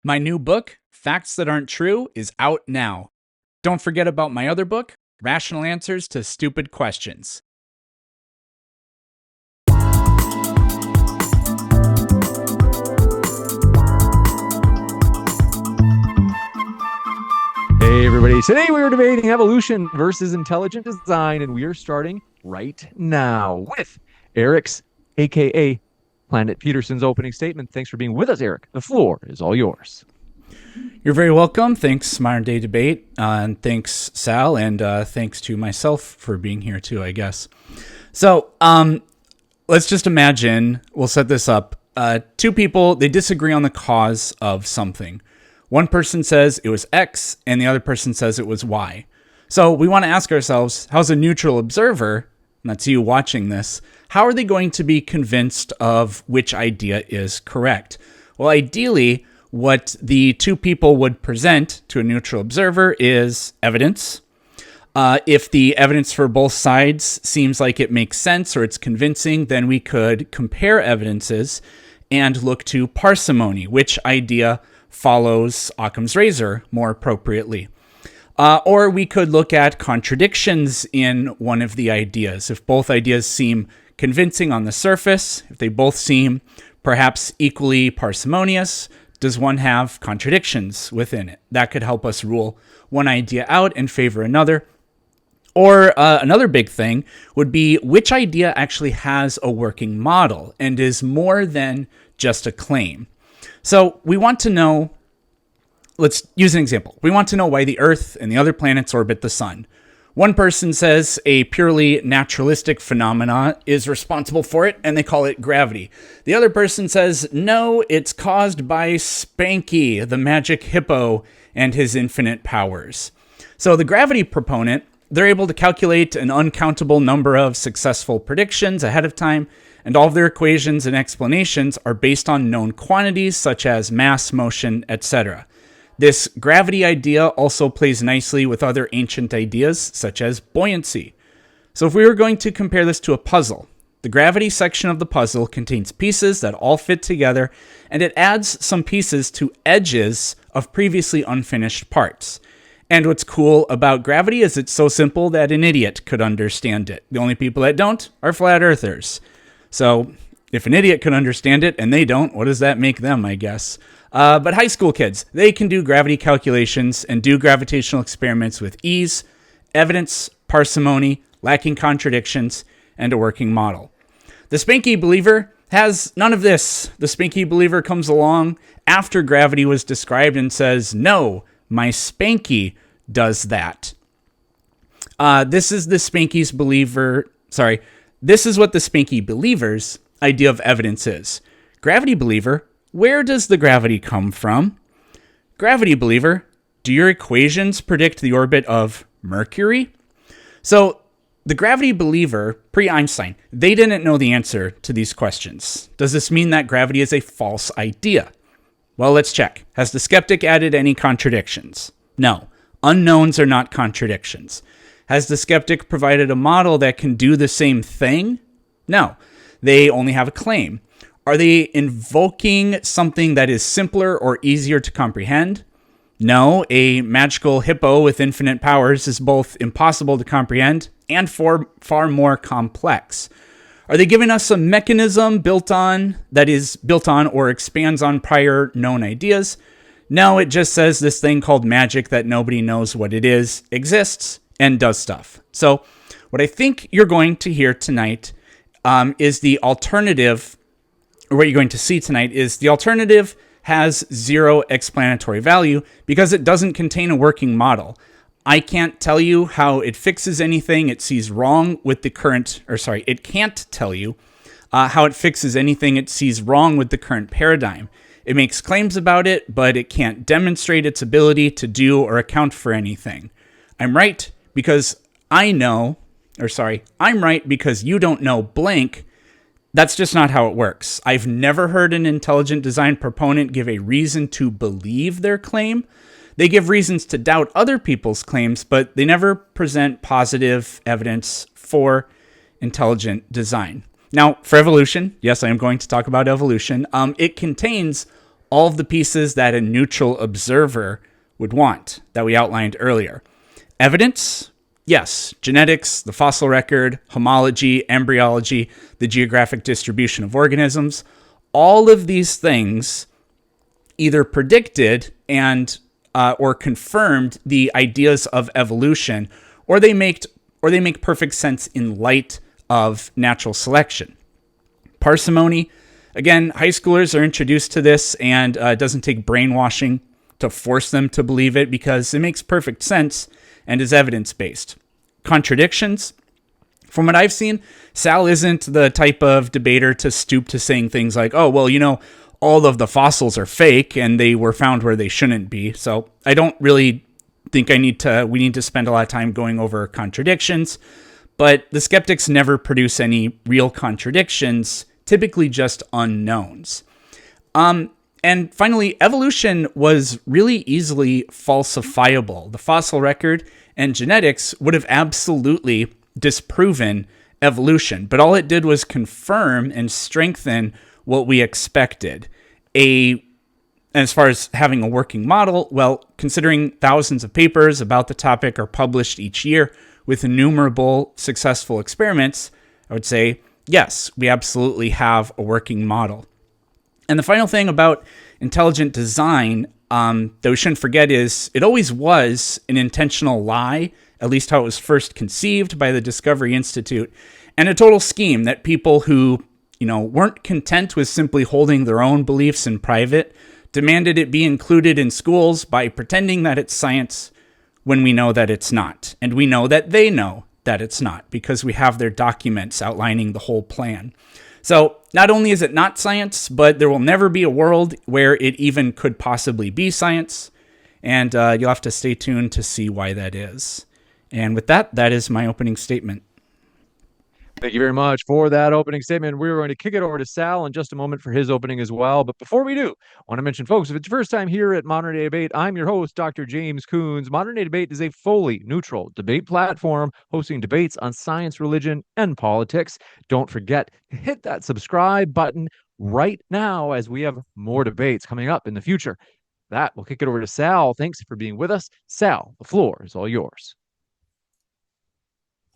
My new book, Facts That Aren't True, is out now. Don't forget about my other book, Rational Answers to Stupid Questions. Hey everybody, today we are debating evolution versus intelligent design, and we are starting right now with Eric's, aka Planet Peterson's opening statement. Thanks for being with us, Eric. The floor is all yours. You're very welcome. Thanks, Modern Day Debate, and thanks, Sal, and thanks to myself for being here too, I guess. So, let's just imagine, we'll set this up. Two people, they disagree on the cause of something. One person says it was X, and the other person says it was Y. So we want to ask ourselves, how's a neutral observer, and that's you watching this, how are they going to be convinced of which idea is correct? Well, ideally, what the two people would present to a neutral observer is evidence. If the evidence for both sides seems like it makes sense or it's convincing, then we could compare evidences and look to parsimony, which idea follows Occam's razor more appropriately. Or we could look at contradictions in one of the ideas. If both ideas seem convincing on the surface, if they both seem perhaps equally parsimonious, does one have contradictions within it? That could help us rule one idea out and favor another. Or another big thing would be which idea actually has a working model and is more than just a claim. So we want to know, let's use an example. We want to know why the Earth and the other planets orbit the sun. One person says a purely naturalistic phenomena is responsible for it, and they call it gravity. The other person says, no, it's caused by Spanky, the magic hippo, and his infinite powers. So the gravity proponent, they're able to calculate an uncountable number of successful predictions ahead of time, and all of their equations and explanations are based on known quantities such as mass, motion, etc. This gravity idea also plays nicely with other ancient ideas such as buoyancy. So if we were going to compare this to a puzzle, the gravity section of the puzzle contains pieces that all fit together, and it adds some pieces to edges of previously unfinished parts. And what's cool about gravity is it's so simple that an idiot could understand it. The only people that don't are flat earthers. So if an idiot can understand it and they don't, what does that make them, I guess? But high school kids, they can do gravity calculations and do gravitational experiments with ease, evidence, parsimony, lacking contradictions, and a working model. The Spanky believer has none of this. The Spanky believer comes along after gravity was described and says, no, my Spanky does that. This is what the Spanky believer's idea of evidence is. Gravity believer, where does the gravity come from? Gravity believer, do your equations predict the orbit of Mercury? So the gravity believer, pre-Einstein, they didn't know the answer to these questions. Does this mean that gravity is a false idea? Well, let's check. Has the skeptic added any contradictions? No. Unknowns are not contradictions. Has the skeptic provided a model that can do the same thing? No. They only have a claim. Are they invoking something that is simpler or easier to comprehend? No. A magical hippo with infinite powers is both impossible to comprehend and far more complex. Are they giving us a mechanism built on or expands on prior known ideas? No, it just says this thing called magic that nobody knows what it is exists and does stuff. So what I think you're going to hear tonight is the alternative, or what you're going to see tonight is the alternative has zero explanatory value because it doesn't contain a working model. I can't tell you how it fixes anything it sees wrong with the it can't tell you how it fixes anything it sees wrong with the current paradigm. It makes claims about it, but it can't demonstrate its ability to do or account for anything. I'm right because I'm right because you don't know blank. That's just not how it works. I've never heard an intelligent design proponent give a reason to believe their claim. They give reasons to doubt other people's claims, but they never present positive evidence for intelligent design. Now, for evolution, yes, I am going to talk about evolution. It contains all of the pieces that a neutral observer would want that we outlined earlier. Evidence, yes, genetics, the fossil record, homology, embryology, the geographic distribution of organisms, all of these things either predicted and or confirmed the ideas of evolution, or they make perfect sense in light of natural selection. Parsimony, again, high schoolers are introduced to this, and it doesn't take brainwashing to force them to believe it because it makes perfect sense and is evidence-based. Contradictions, from what I've seen, Sal isn't the type of debater to stoop to saying things like, oh, well, all of the fossils are fake and they were found where they shouldn't be. So I don't really think we need to spend a lot of time going over contradictions, but the skeptics never produce any real contradictions, typically just unknowns. And finally, evolution was really easily falsifiable. The fossil record and genetics would have absolutely disproven evolution, but all it did was confirm and strengthen what we expected. As far as having a working model, well, considering thousands of papers about the topic are published each year with innumerable successful experiments, I would say, yes, we absolutely have a working model. And the final thing about intelligent design that we shouldn't forget is it always was an intentional lie, at least how it was first conceived by the Discovery Institute, and a total scheme that people who weren't content with simply holding their own beliefs in private demanded it be included in schools by pretending that it's science when we know that it's not. And we know that they know that it's not because we have their documents outlining the whole plan. So not only is it not science, but there will never be a world where it even could possibly be science. And you'll have to stay tuned to see why that is. And with that, that is my opening statement. Thank you very much for that opening statement. We're going to kick it over to Sal in just a moment for his opening as well. But before we do, I want to mention, folks, if it's your first time here at Modern Day Debate, I'm your host, Dr. James Coons. Modern Day Debate is a fully neutral debate platform hosting debates on science, religion, and politics. Don't forget to hit that subscribe button right now as we have more debates coming up in the future. That will kick it over to Sal. Thanks for being with us. Sal, the floor is all yours.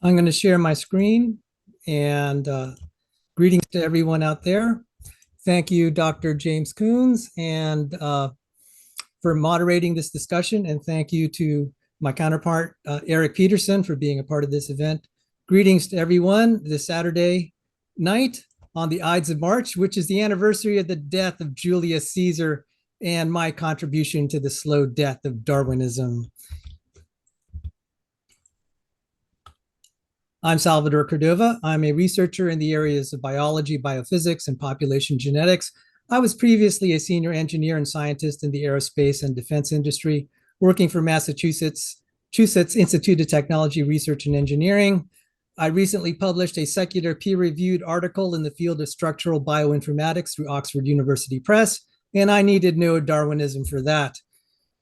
I'm going to share my screen. And greetings to everyone out there. Thank you, Dr. James Coons, and for moderating this discussion. And thank you to my counterpart, Eric Peterson, for being a part of this event. Greetings to everyone this Saturday night on the Ides of March, which is the anniversary of the death of Julius Caesar and my contribution to the slow death of Darwinism. I'm Salvador Cordova. I'm a researcher in the areas of biology, biophysics, and population genetics. I was previously a senior engineer and scientist in the aerospace and defense industry, working for Massachusetts Institute of Technology, Research and Engineering. I recently published a secular peer-reviewed article in the field of structural bioinformatics through Oxford University Press, and I needed no Darwinism for that.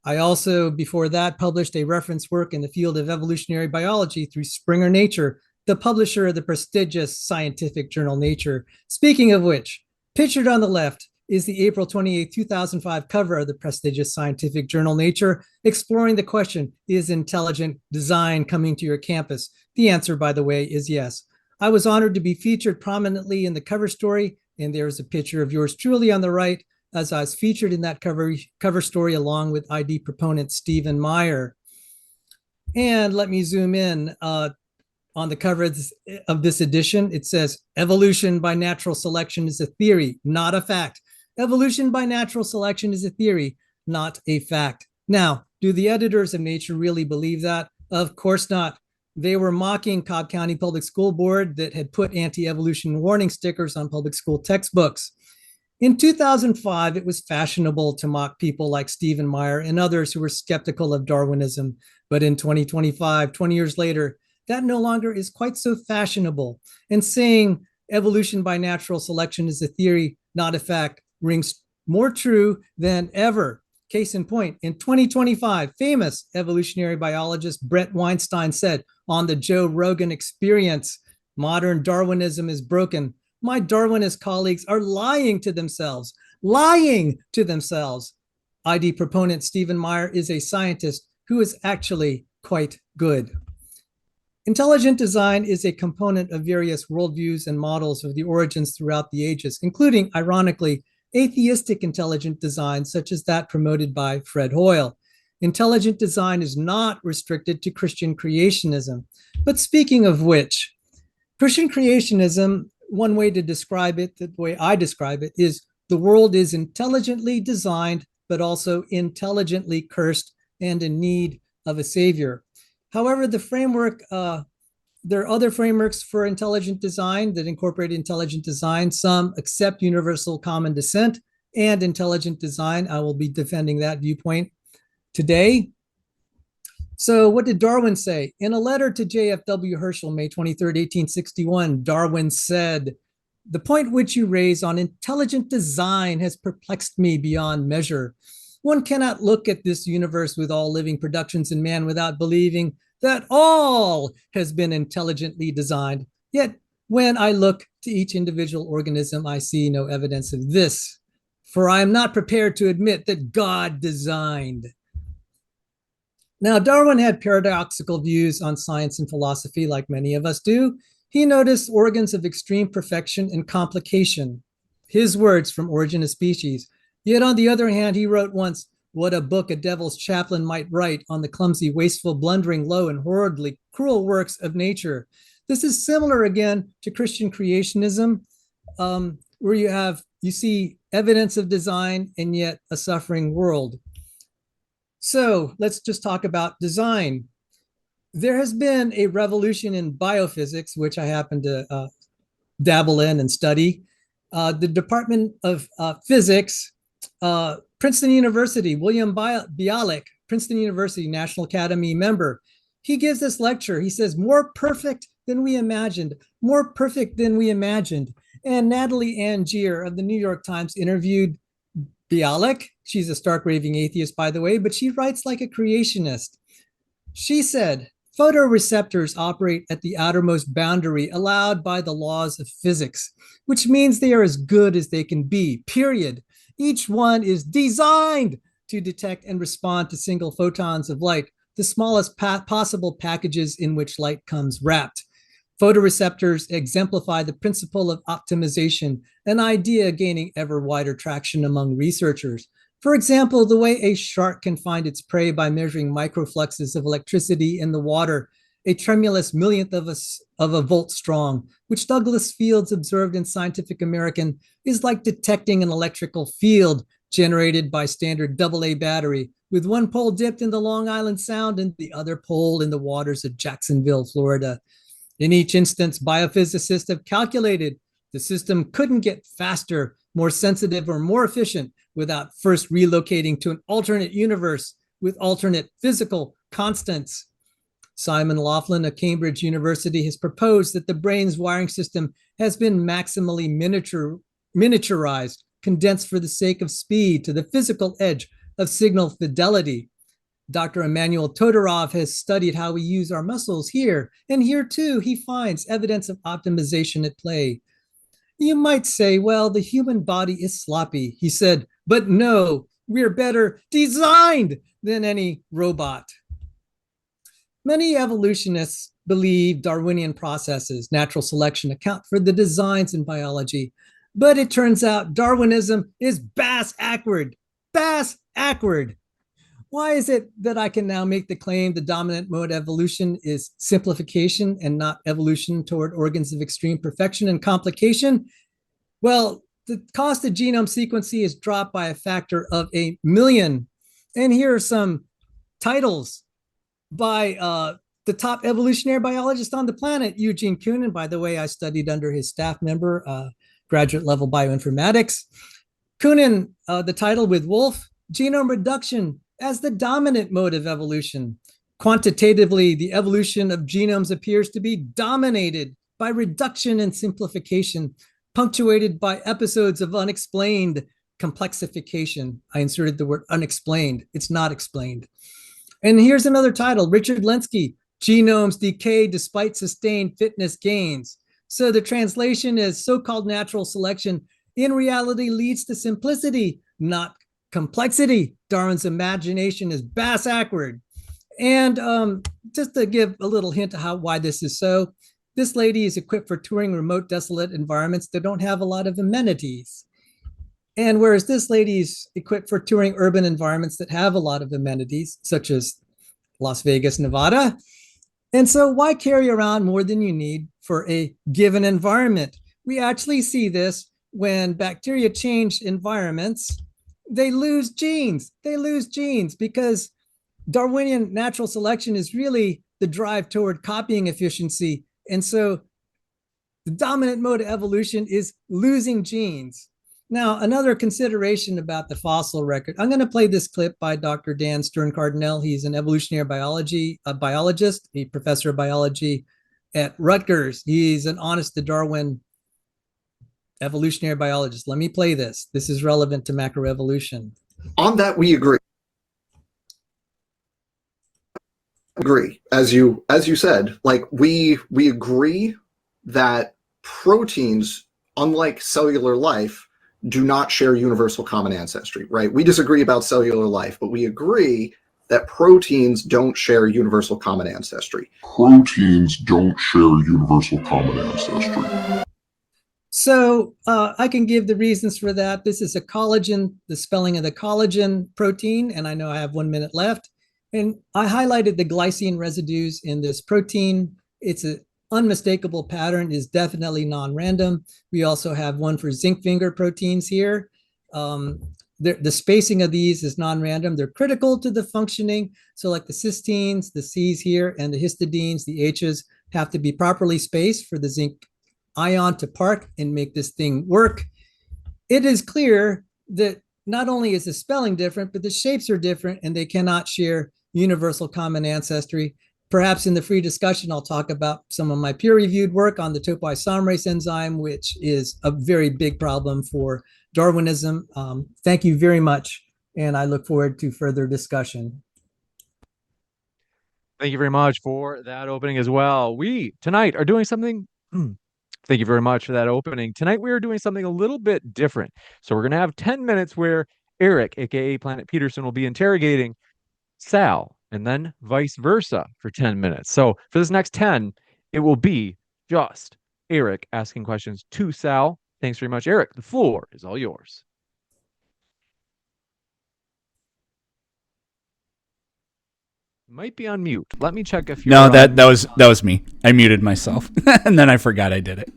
I also, before that, published a reference work in the field of evolutionary biology through Springer Nature, the publisher of the prestigious scientific journal Nature. Speaking of which, pictured on the left is the April 28, 2005 cover of the prestigious scientific journal Nature, exploring the question, is intelligent design coming to your campus? The answer, by the way, is yes. I was honored to be featured prominently in the cover story, and there's a picture of yours truly on the right, as I was featured in that cover story along with ID proponent Stephen Meyer. And let me zoom in. On the cover of this edition, it says, evolution by natural selection is a theory, not a fact. Evolution by natural selection is a theory, not a fact. Now, do the editors of Nature really believe that? Of course not. They were mocking Cobb County Public School Board that had put anti-evolution warning stickers on public school textbooks. In 2005, it was fashionable to mock people like Stephen Meyer and others who were skeptical of Darwinism. But in 2025, 20 years later, that no longer is quite so fashionable. And saying evolution by natural selection is a theory, not a fact, rings more true than ever. Case in point, in 2025, famous evolutionary biologist Brett Weinstein said on the Joe Rogan Experience, modern Darwinism is broken. My Darwinist colleagues are lying to themselves. lying to themselves. ID proponent Stephen Meyer is a scientist who is actually quite good. Intelligent design is a component of various worldviews and models of the origins throughout the ages, including, ironically, atheistic intelligent design, such as that promoted by Fred Hoyle. Intelligent design is not restricted to Christian creationism. But speaking of which, Christian creationism, one way to describe it, the way I describe it, is the world is intelligently designed, but also intelligently cursed and in need of a savior. However, the framework, there are other frameworks for intelligent design that incorporate intelligent design. Some accept universal common descent and intelligent design. I will be defending that viewpoint today. So what did Darwin say? In a letter to J.F.W. Herschel, May 23rd, 1861, Darwin said, "The point which you raise on intelligent design has perplexed me beyond measure. One cannot look at this universe with all living productions in man without believing that all has been intelligently designed. Yet when I look to each individual organism, I see no evidence of this, for I am not prepared to admit that God designed." Now, Darwin had paradoxical views on science and philosophy, like many of us do. He noticed organs of extreme perfection and complication. His words from Origin of Species. Yet on the other hand, he wrote once, "What a book a devil's chaplain might write on the clumsy, wasteful, blundering, low, and horridly cruel works of nature." This is similar again to Christian creationism, where you see evidence of design and yet a suffering world. So let's just talk about design. There has been a revolution in biophysics, which I happen to dabble in and study. The Department of Physics, Princeton University, William Bialik, Princeton University National Academy member, he gives this lecture. He says, more perfect than we imagined, more perfect than we imagined. And Natalie Ann Gier of the New York Times interviewed Bialik. She's a stark raving atheist, by the way, but she writes like a creationist. She said, photoreceptors operate at the outermost boundary allowed by the laws of physics, which means they are as good as they can be, period. Each one is designed to detect and respond to single photons of light, the smallest possible packages in which light comes wrapped. Photoreceptors exemplify the principle of optimization, an idea gaining ever wider traction among researchers. For example, the way a shark can find its prey by measuring microfluxes of electricity in the water, a tremulous millionth of a volt strong, which Douglas Fields observed in Scientific American, is like detecting an electrical field generated by standard AA battery, with one pole dipped in the Long Island Sound and the other pole in the waters of Jacksonville, Florida. In each instance, biophysicists have calculated the system couldn't get faster, more sensitive, or more efficient without first relocating to an alternate universe with alternate physical constants. Simon Laughlin of Cambridge University has proposed that the brain's wiring system has been maximally miniaturized, condensed for the sake of speed to the physical edge of signal fidelity. Dr. Emmanuel Todorov has studied how we use our muscles here, and here too he finds evidence of optimization at play. You might say, well, the human body is sloppy. He said, but no, we're better designed than any robot. Many evolutionists believe Darwinian processes, natural selection, account for the designs in biology, but it turns out Darwinism is bass-ackward. Bass-ackward. Why is it that I can now make the claim the dominant mode of evolution is simplification and not evolution toward organs of extreme perfection and complication? Well, the cost of genome sequencing is dropped by a factor of 1,000,000. And here are some titles by the top evolutionary biologist on the planet, Eugene Koonin. By the way, I studied under his staff member, graduate level bioinformatics. Koonin, the title with Wolf, Genome Reduction as the dominant mode of evolution. Quantitatively, the evolution of genomes appears to be dominated by reduction and simplification, punctuated by episodes of unexplained complexification. I inserted the word unexplained. It's not explained. And here's another title, Richard Lenski, Genomes Decay Despite Sustained Fitness Gains. So the translation is so-called natural selection in reality leads to simplicity, not complexity. Darwin's imagination is bass backward. And just to give a little hint of why this is so, this lady is equipped for touring remote, desolate environments that don't have a lot of amenities. And whereas this lady's equipped for touring urban environments that have a lot of amenities, such as Las Vegas, Nevada. And so why carry around more than you need for a given environment? We actually see this when bacteria change environments, they lose genes. They lose genes because Darwinian natural selection is really the drive toward copying efficiency. And so the dominant mode of evolution is losing genes. Now, another consideration about the fossil record, I'm going to play this clip by Dr. Dan Stern-Cardinal. He's an evolutionary biologist, a professor of biology at Rutgers. He's an honest to Darwin evolutionary biologist. Let me play this. This is relevant to macroevolution. On that, we agree. As you said, like we agree that proteins, unlike cellular life, do not share universal common ancestry, right? We disagree about cellular life, but we agree that proteins don't share universal common ancestry. Proteins don't share universal common ancestry. So I can give the reasons for that. This is a collagen, the spelling of the collagen protein, and I know I have 1 minute left. And I highlighted the glycine residues in this protein. It's an unmistakable pattern, is definitely non-random. We also have one for zinc finger proteins here. The spacing of these is non-random. They're critical to the functioning. So like the cysteines, the C's here, and the histidines, the H's, have to be properly spaced for the zinc ion to park and make this thing work. It is clear that not only is the spelling different, but the shapes are different and they cannot share universal common ancestry. Perhaps in the free discussion, I'll talk about some of my peer-reviewed work on the topoisomerase enzyme, which is a very big problem for Darwinism. Thank you very much, and I look forward to further discussion. Thank you very much for that opening as well. We tonight are doing something. Thank you very much for that opening. Tonight we are doing something a little bit different. So we're going to have 10 minutes where Eric, aka Planet Peterson, will be interrogating Sal, and then vice versa for 10 minutes. So for this next 10, it will be just Eric asking questions to Sal. Thanks very much, Eric. The floor is all yours. Might be on mute. Let me check if you're No, that was me. I muted myself and then I forgot I did it.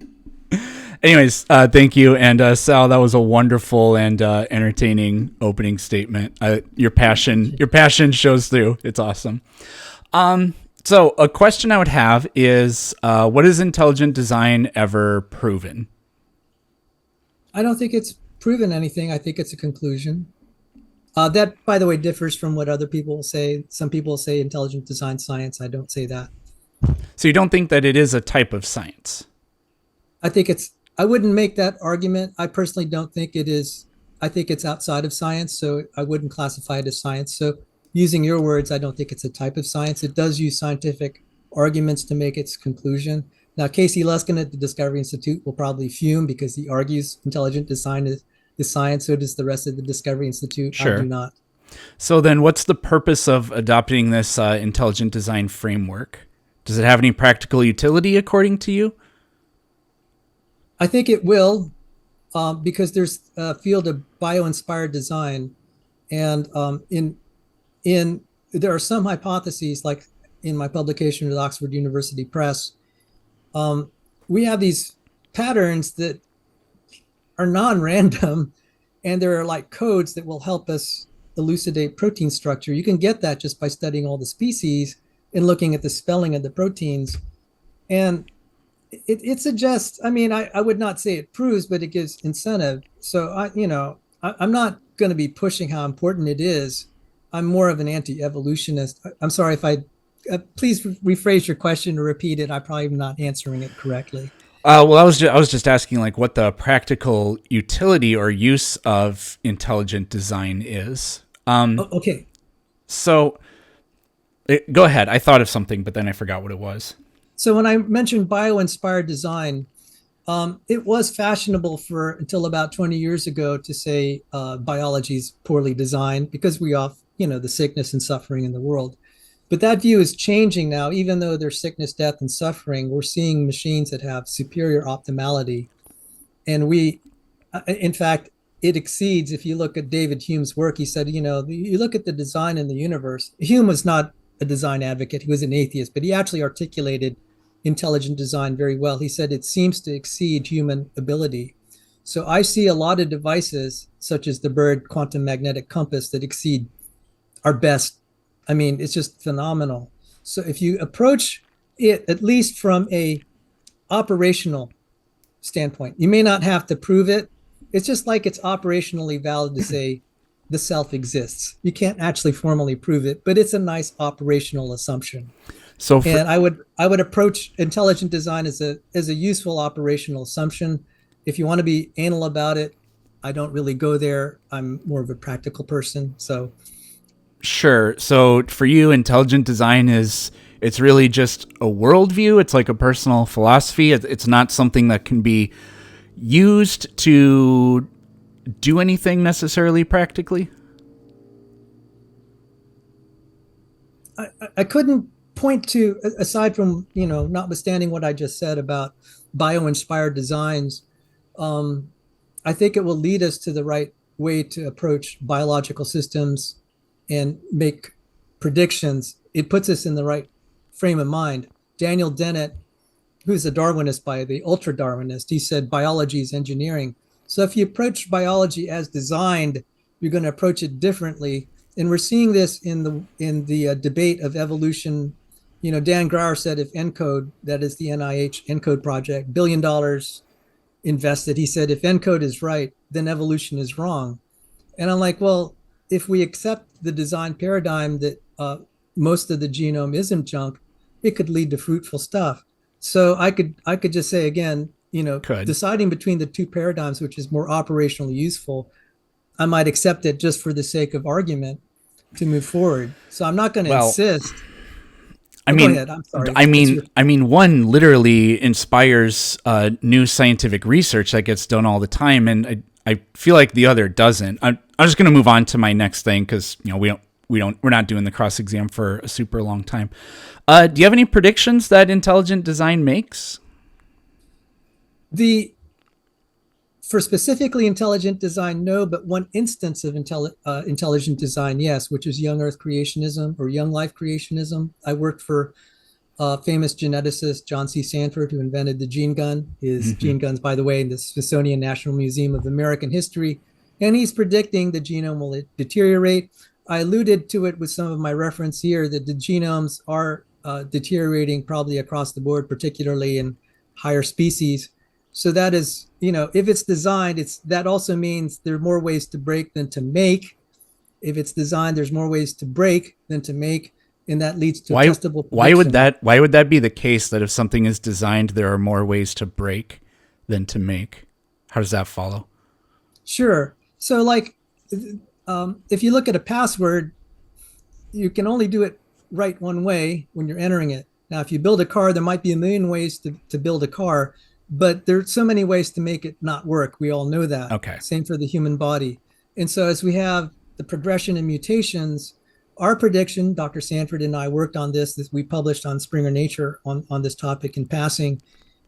Anyways, thank you. And Sal, that was a wonderful and entertaining opening statement. Your passion shows through. It's awesome. So a question I would have is, what has intelligent design ever proven? I don't think it's proven anything. I think it's a conclusion. That, by the way, differs from what other people say. Some people say intelligent design science. I don't say that. So you don't think that it is a type of science? I wouldn't make that argument. I personally don't think it is. I think it's outside of science, so I wouldn't classify it as science. So using your words, I don't think it's a type of science. It does use scientific arguments to make its conclusion. Now, Casey Luskin at the Discovery Institute will probably fume because he argues intelligent design is science. So does the rest of the Discovery Institute. Sure. I do not. So then what's the purpose of adopting this intelligent design framework? Does it have any practical utility according to you? I think it will, because there's a field of bio-inspired design. And there are some hypotheses, like in my publication with Oxford University Press, we have these patterns that are non-random, and there are like codes that will help us elucidate protein structure. You can get that just by studying all the species and looking at the spelling of the proteins. And it suggests, I mean, I would not say it proves, but it gives incentive. So I'm not going to be pushing how important it is. I'm more of an anti-evolutionist. I'm sorry if please rephrase your question or repeat it. I'm probably not answering it correctly. Well, I was just asking like what the practical utility or use of intelligent design is. Okay. So go ahead. I thought of something, but then I forgot what it was. So when I mentioned bio-inspired design, It was fashionable for until about 20 years ago to say biology is poorly designed because we have, the sickness and suffering in the world. But that view is changing now. Even though there's sickness, death, and suffering, we're seeing machines that have superior optimality. And in fact, it exceeds. If you look at David Hume's work, he said, you look at the design in the universe. Hume was not a design advocate, he was an atheist, but he actually articulated intelligent design very well. He said it seems to exceed human ability. So I see a lot of devices, such as the Bird quantum magnetic compass, that exceed our best. I mean, it's just phenomenal. So if you approach it, at least from a operational standpoint, you may not have to prove it. It's just like it's operationally valid to say the self exists. You can't actually formally prove it, but it's a nice operational assumption. And I would approach intelligent design as a useful operational assumption. If you want to be anal about it, I don't really go there. I'm more of a practical person. So sure. So for you, intelligent design it's really just a worldview. It's like a personal philosophy. It's not something that can be used to do anything necessarily practically. I couldn't point to, aside from, notwithstanding what I just said about bio-inspired designs, I think it will lead us to the right way to approach biological systems and make predictions. It puts us in the right frame of mind. Daniel Dennett, who's a Darwinist ultra Darwinist, he said biology is engineering. So if you approach biology as designed, you're going to approach it differently. And we're seeing this in the debate of evolution. Dan Graur said if ENCODE, that is the NIH ENCODE project, $1 billion invested, he said if ENCODE is right, then evolution is wrong. And I'm like, well, if we accept the design paradigm that most of the genome isn't junk, it could lead to fruitful stuff. So I could just say again, deciding between the two paradigms, which is more operationally useful, I might accept it just for the sake of argument to move forward. So I'm not going to insist. Go ahead. I'm sorry. I mean, one literally inspires new scientific research that gets done all the time, and I feel like the other doesn't. I'm just going to move on to my next thing because we're not doing the cross exam for a super long time. Do you have any predictions that intelligent design makes? For specifically intelligent design, no, but one instance of intelligent design, yes, which is young Earth creationism or young life creationism. I worked for famous geneticist John C. Sanford, who invented the gene gun. His gene guns, by the way, in the Smithsonian National Museum of American History. And he's predicting the genome will deteriorate. I alluded to it with some of my reference here that the genomes are deteriorating probably across the board, particularly in higher species. So that is, if it's designed, that also means there are more ways to break than to make. If it's designed, there's more ways to break than to make, and that leads to testable prediction. Why would that be the case, that if something is designed, there are more ways to break than to make? How does that follow? Sure. So if you look at a password, you can only do it right one way when you're entering it. Now, if you build a car, there might be a million ways to build a car, but there's so many ways to make it not work. We all know that. Okay. Same for the human body. And so as we have the progression and mutations, our prediction, Dr. Sanford and I worked on this we published on Springer Nature on this topic in passing,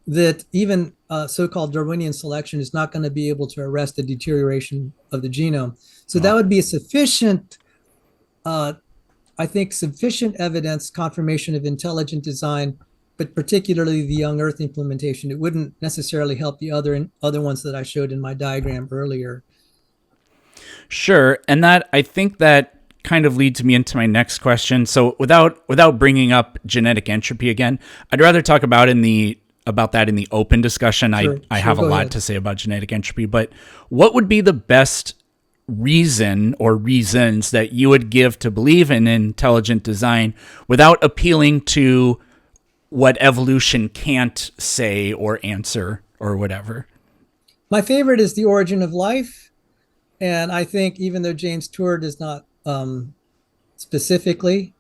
that even so-called Darwinian selection is not going to be able to arrest the deterioration of the genome. So that would be a sufficient evidence, confirmation of intelligent design, but particularly the young Earth implementation. It wouldn't necessarily help the other ones that I showed in my diagram earlier. Sure, and I think that kind of leads me into my next question. So without bringing up genetic entropy again, I'd rather talk about that in the open discussion. Sure, I have a lot to say about genetic entropy, but what would be the best reason or reasons that you would give to believe in intelligent design without appealing to what evolution can't say or answer or whatever? My favorite is The Origin of Life. And I think even though James Tour does not specifically,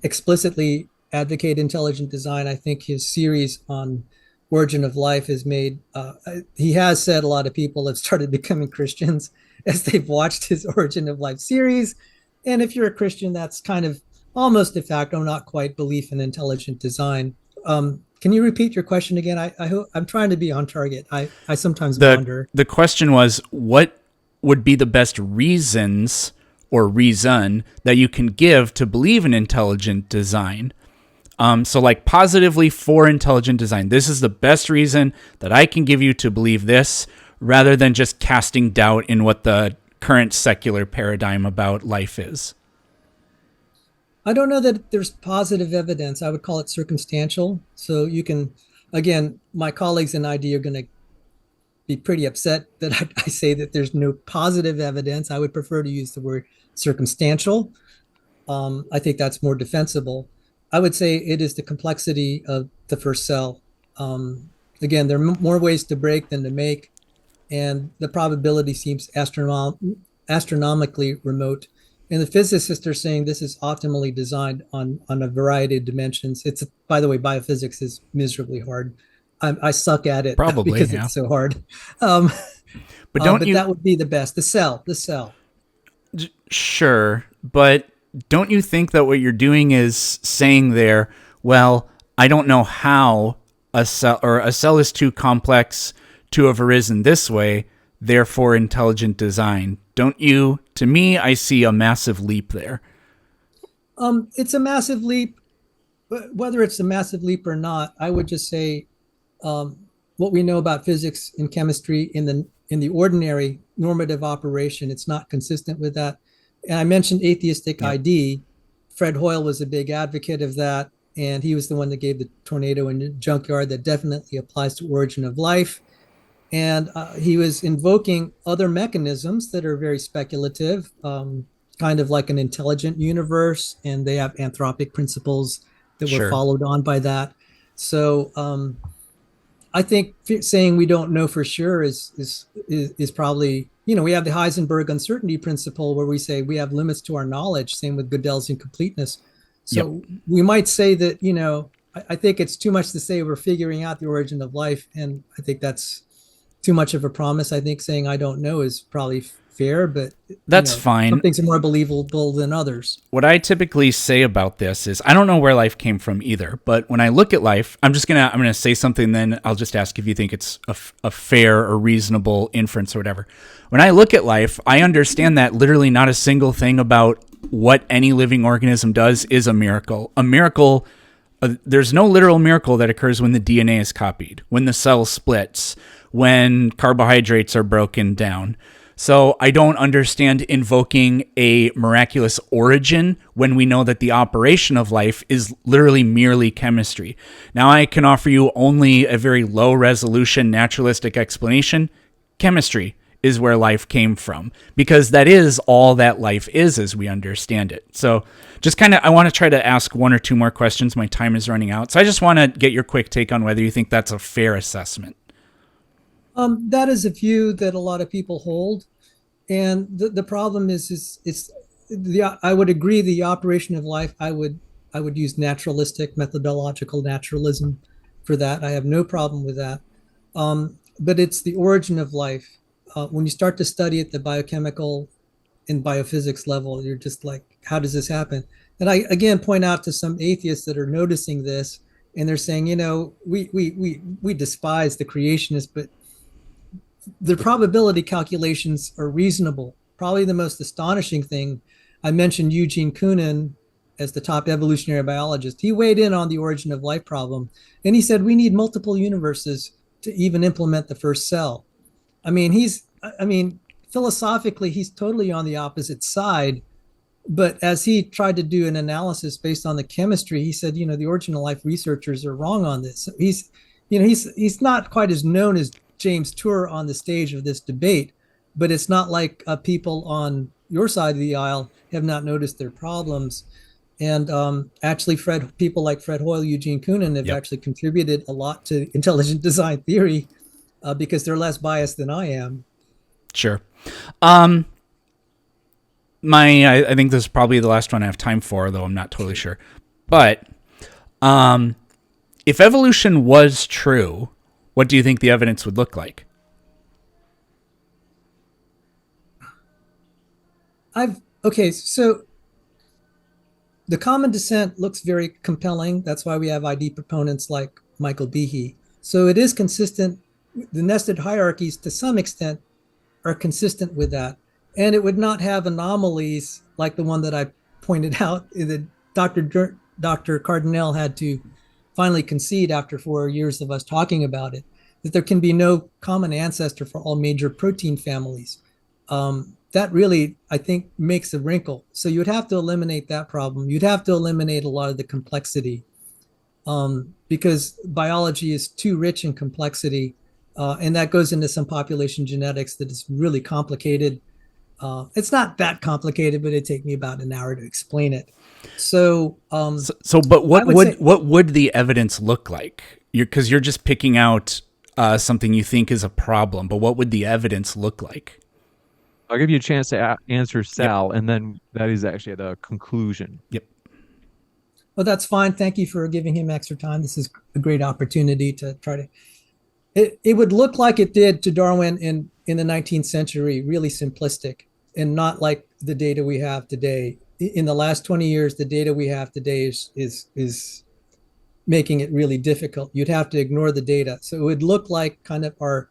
explicitly advocate intelligent design, I think his series on origin of life has made, he has said a lot of people have started becoming Christians as they've watched his Origin of Life series. And if you're a Christian, that's kind of almost de facto, not quite, belief in intelligent design. Can you repeat your question again? I hope I'm trying to be on target. I sometimes wonder. The question was, what would be the best reasons or reason that you can give to believe in intelligent design? So like positively for intelligent design, this is the best reason that I can give you to believe this, rather than just casting doubt in what the current secular paradigm about life is. I don't know that there's positive evidence. I would call it circumstantial. So you can, again, my colleagues in ID are going to be pretty upset that I say that there's no positive evidence. I would prefer to use the word circumstantial. I think that's more defensible. I would say it is the complexity of the first cell. Again, there are more ways to break than to make, and the probability seems astronomically remote. And the physicists are saying this is optimally designed on a variety of dimensions. It's, by the way, biophysics is miserably hard. I suck at it Probably because yeah. it's so hard. But that would be the best. The cell. Sure, but don't you think that what you're doing is saying there, well, I don't know how a cell is too complex to have arisen this way, therefore intelligent design. Don't you? To me, I see a massive leap there. It's a massive leap, but whether it's a massive leap or not, I would just say what we know about physics and chemistry in the ordinary normative operation, it's not consistent with that. And I mentioned atheistic ID. Fred Hoyle was a big advocate of that, and he was the one that gave the tornado in the junkyard that definitely applies to origin of life. And he was invoking other mechanisms that are very speculative, kind of like an intelligent universe, and they have anthropic principles that were followed on by that. So I think saying we don't know for sure is probably, we have the Heisenberg uncertainty principle where we say we have limits to our knowledge, same with Gödel's incompleteness. So we might say that, I think it's too much to say we're figuring out the origin of life. And I think that's too much of a promise. I think saying I don't know is probably fair, but that's fine. Some things are more believable than others. What I typically say about this is I don't know where life came from either, but when I look at life, I'm gonna say something, then I'll just ask if you think it's a fair or reasonable inference or whatever. When I look at life, I understand that literally not a single thing about what any living organism does is a miracle. A miracle, there's no literal miracle that occurs when the DNA is copied, when the cell splits, when carbohydrates are broken down. So I don't understand invoking a miraculous origin when we know that the operation of life is literally merely chemistry. Now I can offer you only a very low resolution naturalistic explanation. Chemistry is where life came from, because that is all that life is as we understand it. So just I want to try to ask one or two more questions. My time is running out. So I just want to get your quick take on whether you think that's a fair assessment. That is a view that a lot of people hold, and the problem is I would agree the operation of life. I would use naturalistic methodological naturalism for that. I have no problem with that, but it's the origin of life. When you start to study at the biochemical and biophysics level, you're just like, how does this happen? And I again point out to some atheists that are noticing this, and they're saying, we despise the creationists, but the probability calculations are reasonable. Probably the most astonishing thing, I mentioned Eugene Koonin as the top evolutionary biologist. He weighed in on the origin of life problem, and he said we need multiple universes to even implement the first cell. I mean, philosophically, he's totally on the opposite side. But as he tried to do an analysis based on the chemistry, he said, the origin of life researchers are wrong on this. He's not quite as known as James Tour on the stage of this debate, but it's not like people on your side of the aisle have not noticed their problems. And actually, people like Fred Hoyle, Eugene Koonin have actually contributed a lot to intelligent design theory because they're less biased than I am. Sure. I think this is probably the last one I have time for, though I'm not totally sure. But if evolution was true, What do you think the evidence would look like? Okay, so the common descent looks very compelling. That's why we have ID proponents like Michael Behe. So it is consistent. The nested hierarchies, to some extent, are consistent with that. And it would not have anomalies like the one that I pointed out that Dr. Cardinal had to finally concede after 4 years of us talking about it, that there can be no common ancestor for all major protein families. That really, I think, makes a wrinkle. So you would have to eliminate that problem. You'd have to eliminate a lot of the complexity because biology is too rich in complexity. And that goes into some population genetics that is really complicated. It's not that complicated, but it'd take me about an hour to explain it. But what would the evidence look like? Because you're just picking out something you think is a problem, but what would the evidence look like? I'll give you a chance to answer Sal, and then that is actually the conclusion. Yep. Well, that's fine. Thank you for giving him extra time. This is a great opportunity to try to. It would look like it did to Darwin in the 19th century, really simplistic, and not like the data we have today. In the last 20 years, the data we have today is making it really difficult. You'd have to ignore the data. So it would look like kind of our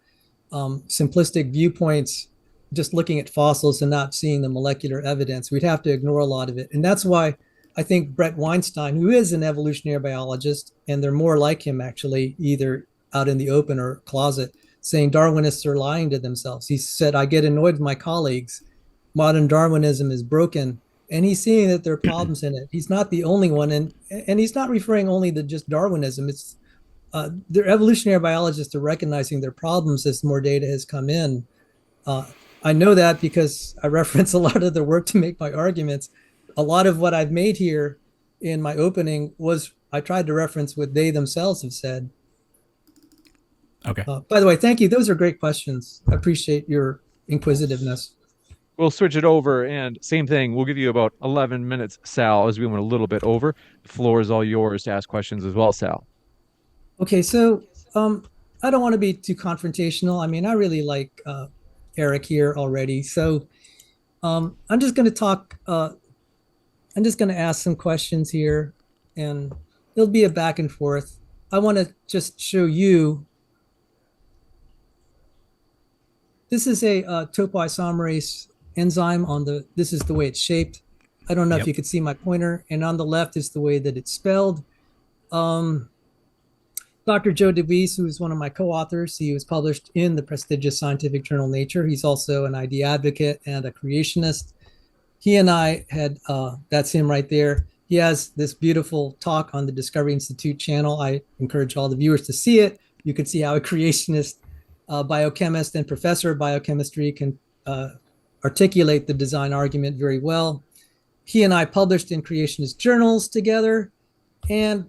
simplistic viewpoints, just looking at fossils and not seeing the molecular evidence. We'd have to ignore a lot of it. And that's why I think Brett Weinstein, who is an evolutionary biologist, and they're more like him actually, either out in the open or closet, saying Darwinists are lying to themselves. He said, I get annoyed with my colleagues. Modern Darwinism is broken. And he's seeing that there are problems in it. He's not the only one. And he's not referring only to just Darwinism. It's their evolutionary biologists are recognizing their problems as more data has come in. I know that because I reference a lot of their work to make my arguments. A lot of what I've made here in my opening was I tried to reference what they themselves have said. Okay. By the way, thank you. Those are great questions. I appreciate your inquisitiveness. We'll switch it over, and same thing. We'll give you about 11 minutes, Sal, as we went a little bit over. The floor is all yours to ask questions as well, Sal. Okay, so I don't want to be too confrontational. I mean, I really like Eric here already. So I'm just going to talk. I'm just going to ask some questions here, and it'll be a back and forth. I want to just show you. This is a topoisomerase enzyme this is the way it's shaped. I don't know if you could see my pointer, and on the left is the way that it's spelled. Dr. Joe DeWeese, who is one of my co-authors, he was published in the prestigious scientific journal Nature. He's also an ID advocate and a creationist. He and I had, that's him right there. He has this beautiful talk on the Discovery Institute channel. I encourage all the viewers to see it. You can see how a creationist, biochemist, and professor of biochemistry can articulate the design argument very well. He and I published in creationist journals together. And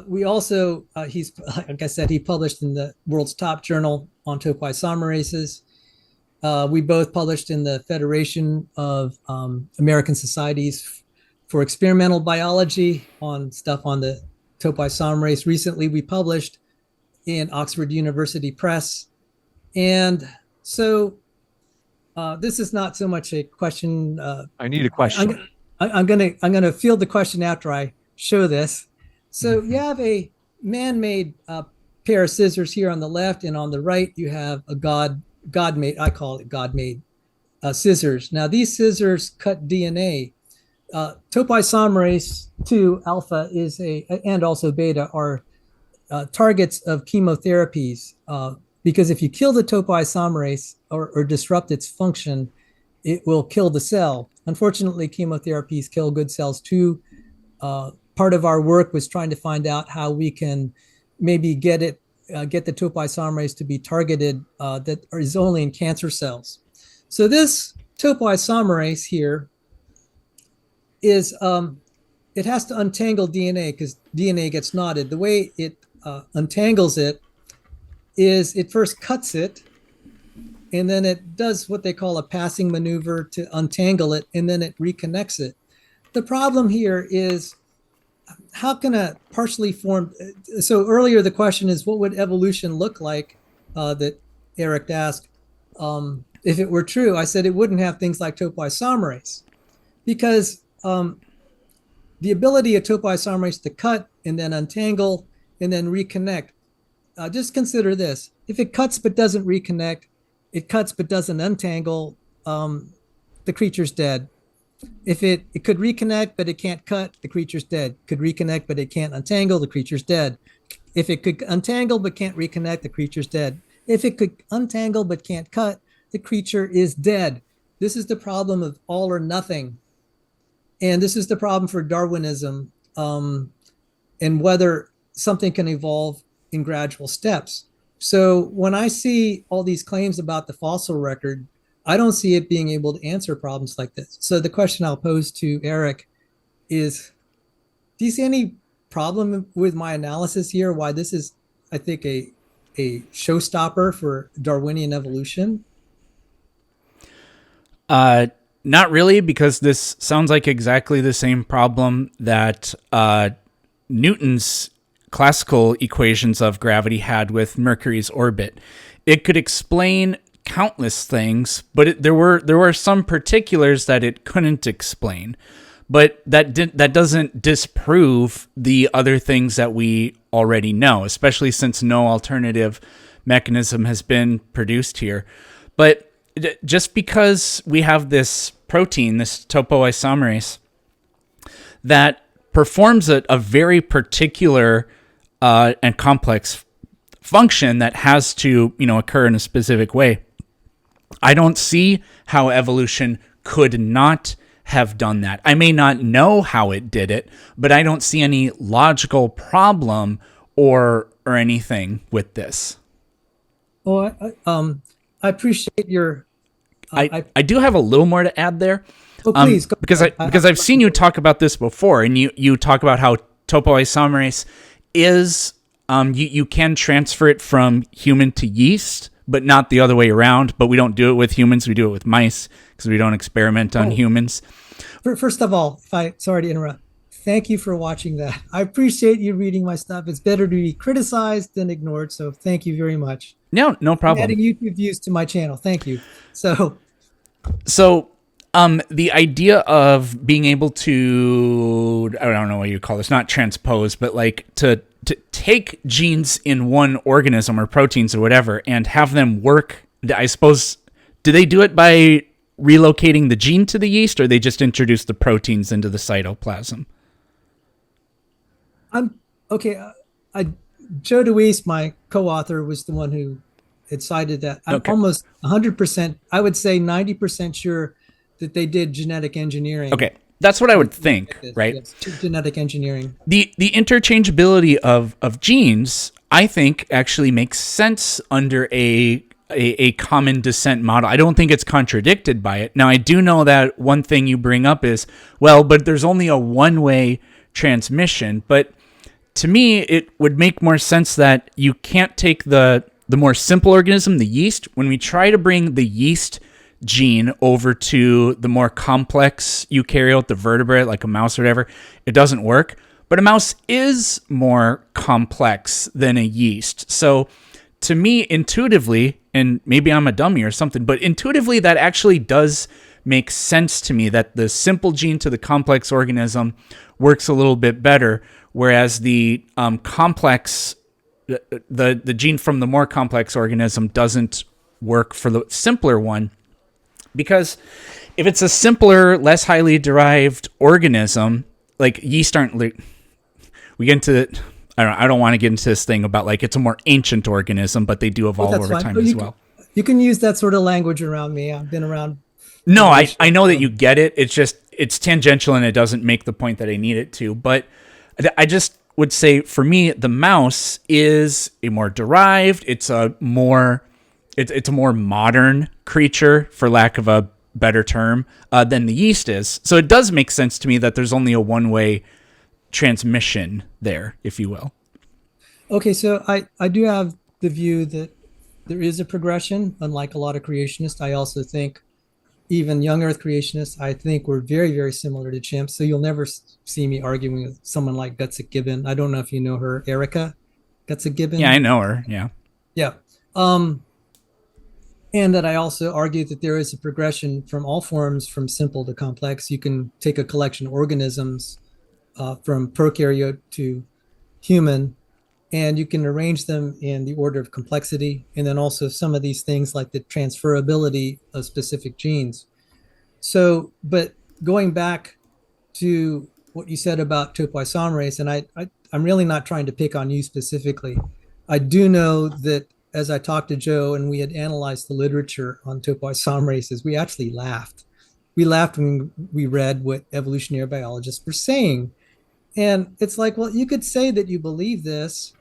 we also, he's, like I said, he published in the world's top journal on topoisomerases. We both published in the Federation of American Societies for Experimental Biology on stuff on the topoisomerase. Recently, we published in Oxford University Press. And so this is not so much a question. I need a question. I'm gonna field the question after I show this. So you have a man-made pair of scissors here on the left, and on the right you have a God-made. I call it God-made scissors. Now these scissors cut DNA. Topoisomerase 2 alpha is and also beta are targets of chemotherapies. Because if you kill the topoisomerase or disrupt its function, it will kill the cell. Unfortunately, chemotherapies kill good cells too. Part of our work was trying to find out how we can maybe get the topoisomerase to be targeted that is only in cancer cells. So this topoisomerase here is, it has to untangle DNA because DNA gets knotted. The way it untangles it is it first cuts it, and then it does what they call a passing maneuver to untangle it, and then it reconnects it. The problem here is how can a partially formed, so earlier the question is, what would evolution look like, that Eric asked, if it were true? I said it wouldn't have things like topoisomerase, because the ability of topoisomerase to cut and then untangle and then reconnect. Just consider this: if it cuts but doesn't reconnect, it cuts but doesn't untangle, the creature's dead. If it could reconnect but it can't cut, the creature's dead. Could reconnect but it can't untangle, the creature's dead. If it could untangle but can't reconnect, the creature's dead. If it could untangle but can't cut, the creature is dead. This is the problem of all or nothing. And this is the problem for Darwinism, and whether something can evolve in gradual steps. So when I see all these claims about the fossil record, I don't see it being able to answer problems like this. So the question I'll pose to Eric is, do you see any problem with my analysis here? Why this is, I think, a showstopper for Darwinian evolution? Not really, because this sounds like exactly the same problem that Newton's classical equations of gravity had with Mercury's orbit. It could explain countless things, but there were some particulars that it couldn't explain. But that doesn't disprove the other things that we already know, especially since no alternative mechanism has been produced here. But just because we have this protein, this topoisomerase, that performs a very particular and complex function that has to, occur in a specific way, I don't see how evolution could not have done that. I may not know how it did it, but I don't see any logical problem or anything with this. Well, I appreciate your. I do have a little more to add there. Oh, please, go because ahead. because I've seen you talk about this before, and you talk about how topoisomerase is you can transfer it from human to yeast, but not the other way around. But we don't do it with humans; we do it with mice because we don't experiment on humans. First of all, sorry to interrupt. Thank you for watching that. I appreciate you reading my stuff. It's better to be criticized than ignored. So thank you very much. No problem. Adding YouTube views to my channel. Thank you. So the idea of being able to, I don't know what you call this, not transpose, but like to take genes in one organism or proteins or whatever and have them work, I suppose, do they do it by relocating the gene to the yeast, or they just introduce the proteins into the cytoplasm? Joe DeWeese, my co-author, was the one who had cited that. I'm almost 100%, I would say 90% sure that they did genetic engineering. Okay, that's what I would think, right? Yes, genetic engineering. The interchangeability of genes, I think, actually makes sense under a common descent model. I don't think it's contradicted by it. Now, I do know that one thing you bring up is, well, but there's only a one-way transmission. But to me, it would make more sense that you can't take the more simple organism, the yeast. When we try to bring the yeast gene over to the more complex eukaryote, the vertebrate, like a mouse or whatever, it doesn't work. But a mouse is more complex than a yeast. So to me, intuitively, and maybe I'm a dummy or something, but intuitively that actually does make sense to me, that the simple gene to the complex organism works a little bit better, whereas the complex, the gene from the more complex organism doesn't work for the simpler one. Because if it's a simpler, less highly derived organism, like yeast aren't, we get into, I don't want to get into this thing about like it's a more ancient organism, but they do evolve over time as well. You can use that sort of language around me. I've been around. No, I know that you get it. It's just, it's tangential and it doesn't make the point that I need it to. But I just would say, for me, the mouse is a more derived, it's a more modern creature, for lack of a better term, than the yeast is. So it does make sense to me that there's only a one-way transmission there, if you will. Okay, so I do have the view that there is a progression, unlike a lot of creationists. I also think even young Earth creationists, I think we're very, very similar to chimps. So you'll never see me arguing with someone like Gibbon. I don't know if you know her, Erica Gibbon. Yeah, I know her. Yeah. Yeah. And that I also argue that there is a progression from all forms from simple to complex. You can take a collection of organisms from prokaryote to human, and you can arrange them in the order of complexity. And then also some of these things like the transferability of specific genes. So, but going back to what you said about topoisomerase, and I'm really not trying to pick on you specifically. I do know that as I talked to Joe and we had analyzed the literature on topoisomerases, we actually laughed. We laughed when we read what evolutionary biologists were saying. And it's like, well, you could say that you believe this,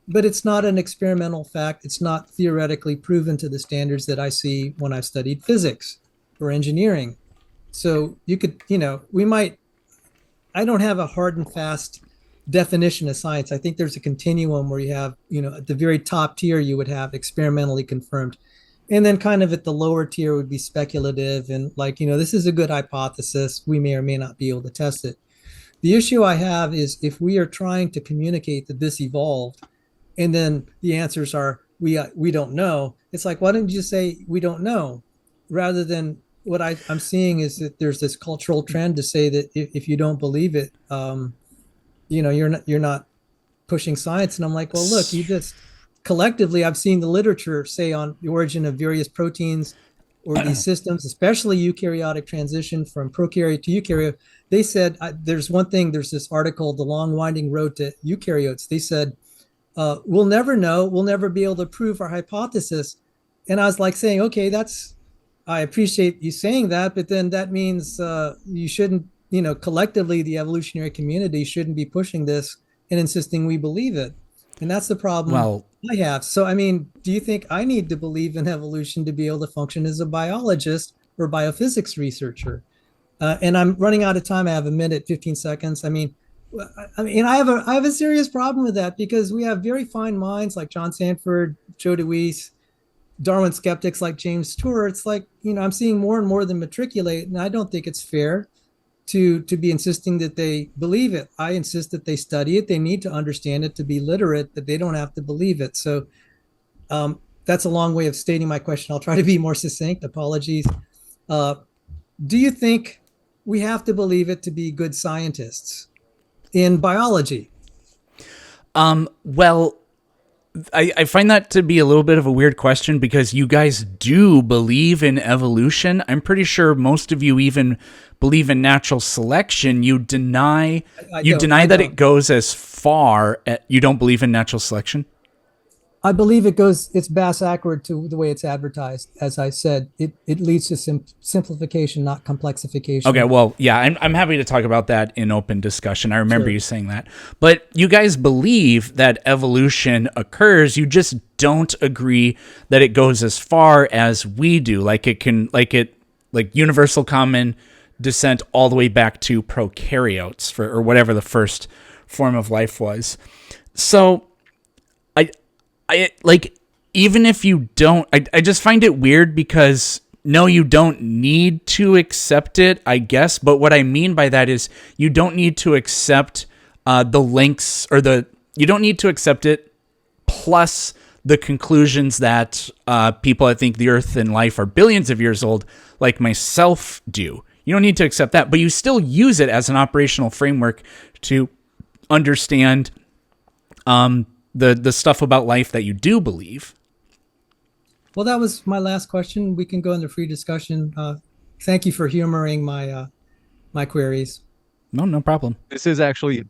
but it's not an experimental fact. It's not theoretically proven to the standards that I see when I've studied physics or engineering. So you could, I don't have a hard and fast definition of science. I think there's a continuum where you have, at the very top tier, you would have experimentally confirmed. And then kind of at the lower tier would be speculative and like, this is a good hypothesis. We may or may not be able to test it. The issue I have is if we are trying to communicate that this evolved and then the answers are, we don't know. It's like, why don't you just say we don't know rather than what I'm seeing is that there's this cultural trend to say that if you don't believe it, you're not pushing science. And I'm like, well, look, you just collectively, I've seen the literature say on the origin of various proteins or these systems, especially eukaryotic transition from prokaryote to eukaryote. They said, there's this article, The Long Winding Road to Eukaryotes. They said, we'll never know. We'll never be able to prove our hypothesis. And I was like saying, okay, I appreciate you saying that, but then that means you shouldn't, collectively the evolutionary community shouldn't be pushing this and insisting we believe it. And that's the problem I have. So, do you think I need to believe in evolution to be able to function as a biologist or biophysics researcher? And I'm running out of time. I have a minute, 15 seconds. I have a serious problem with that because we have very fine minds like John Sanford, Joe DeWeese, Darwin skeptics like James Tour. It's like, I'm seeing more and more of them matriculate, and I don't think it's fair to be insisting that they believe it. I insist that they study it. They need to understand it to be literate, that they don't have to believe it. So that's a long way of stating my question. I'll try to be more succinct. Apologies. Do you think we have to believe it to be good scientists in biology? Well, I find that to be a little bit of a weird question because you guys do believe in evolution. I'm pretty sure most of you even believe in natural selection. You deny that it goes as far. You don't believe in natural selection? I believe it's bass accurate to the way it's advertised. As I said, it leads to simplification, not complexification. Okay, well, yeah, I'm happy to talk about that in open discussion. I remember you saying that. But you guys believe that evolution occurs. You just don't agree that it goes as far as we do. Like universal common descent all the way back to prokaryotes or whatever the first form of life was. So even if you don't, I just find it weird because no, you don't need to accept it, I guess. But what I mean by that is you don't need to accept the links you don't need to accept it plus the conclusions that people that think the earth and life are billions of years old, like myself, do. You don't need to accept that, but you still use it as an operational framework to understand the stuff about life that you do believe. Well, that was my last question. We can go into free discussion. Thank you for humoring my queries. No problem. This is actually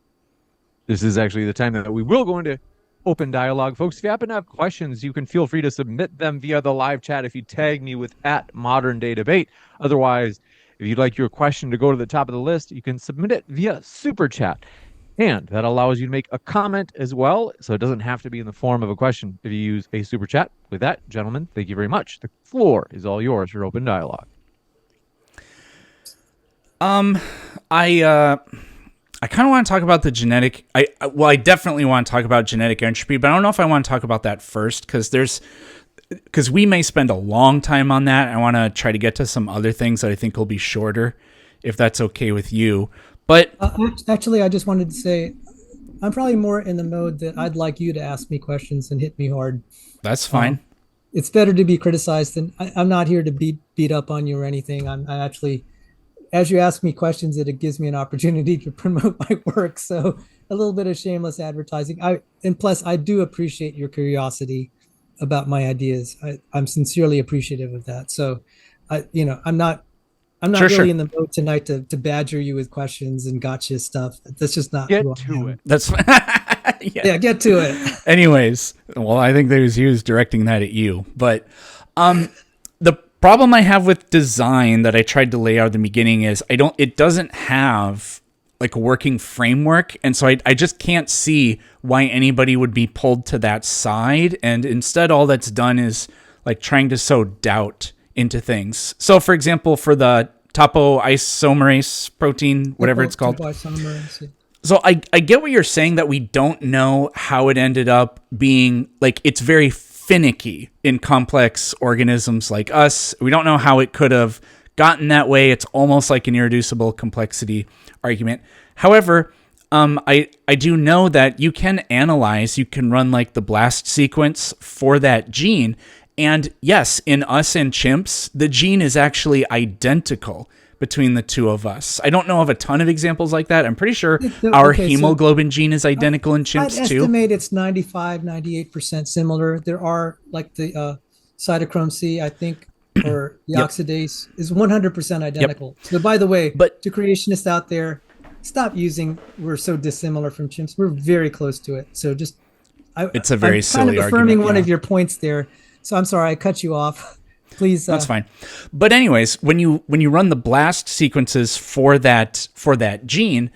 the time that we will go into open dialogue. Folks, if you happen to have questions, you can feel free to submit them via the live chat if you tag me with @ModernDayDebate. Otherwise, if you'd like your question to go to the top of the list, you can submit it via Super Chat. And that allows you to make a comment as well, so it doesn't have to be in the form of a question if you use a Super Chat. With that, gentlemen, thank you very much. The floor is all yours for open dialogue. I kind of want to talk about the genetic. I definitely want to talk about genetic entropy, but I don't know if I want to talk about that first because because we may spend a long time on that. I want to try to get to some other things that I think will be shorter, if that's okay with you. But actually, I just wanted to say, I'm probably more in the mode that I'd like you to ask me questions and hit me hard. that's fine. It's better to be criticized than I'm not here to beat up on you or anything. I actually, as you ask me questions, it gives me an opportunity to promote my work. So a little bit of shameless advertising. And plus, I do appreciate your curiosity about my ideas. I'm sincerely appreciative of that. So, I'm not Sure, really sure. in the mode tonight to badger you with questions and gotcha stuff. That's just not Get who I to am. it. That's Yeah, get to it. Anyways, well, I think he was directing that at you. But the problem I have with design that I tried to lay out at the beginning is it doesn't have like a working framework. And so I just can't see why anybody would be pulled to that side. And instead, all that's done is like trying to sow doubt into things. So, for example, for the topoisomerase protein, whatever it's called. So I get what you're saying, that we don't know how it ended up being, like, it's very finicky in complex organisms like us. We don't know how it could have gotten that way. It's almost like an irreducible complexity argument. However, I do know that you can run like the BLAST sequence for that gene. And yes, in us and chimps, the gene is actually identical between the two of us. I don't know of a ton of examples like that. I'm pretty sure our hemoglobin gene is identical in chimps I'd too. estimate it's 95, 98% similar. There are like the cytochrome C, I think, or the oxidase is 100% identical. So by the way, But to creationists out there, stop using we're so dissimilar from chimps. We're very close to it. So just it's a very I'm silly kind of affirming argument, one yeah. of your points there. So I'm sorry I cut you off. Please. That's fine. But anyways, when you run the BLAST sequences for that gene,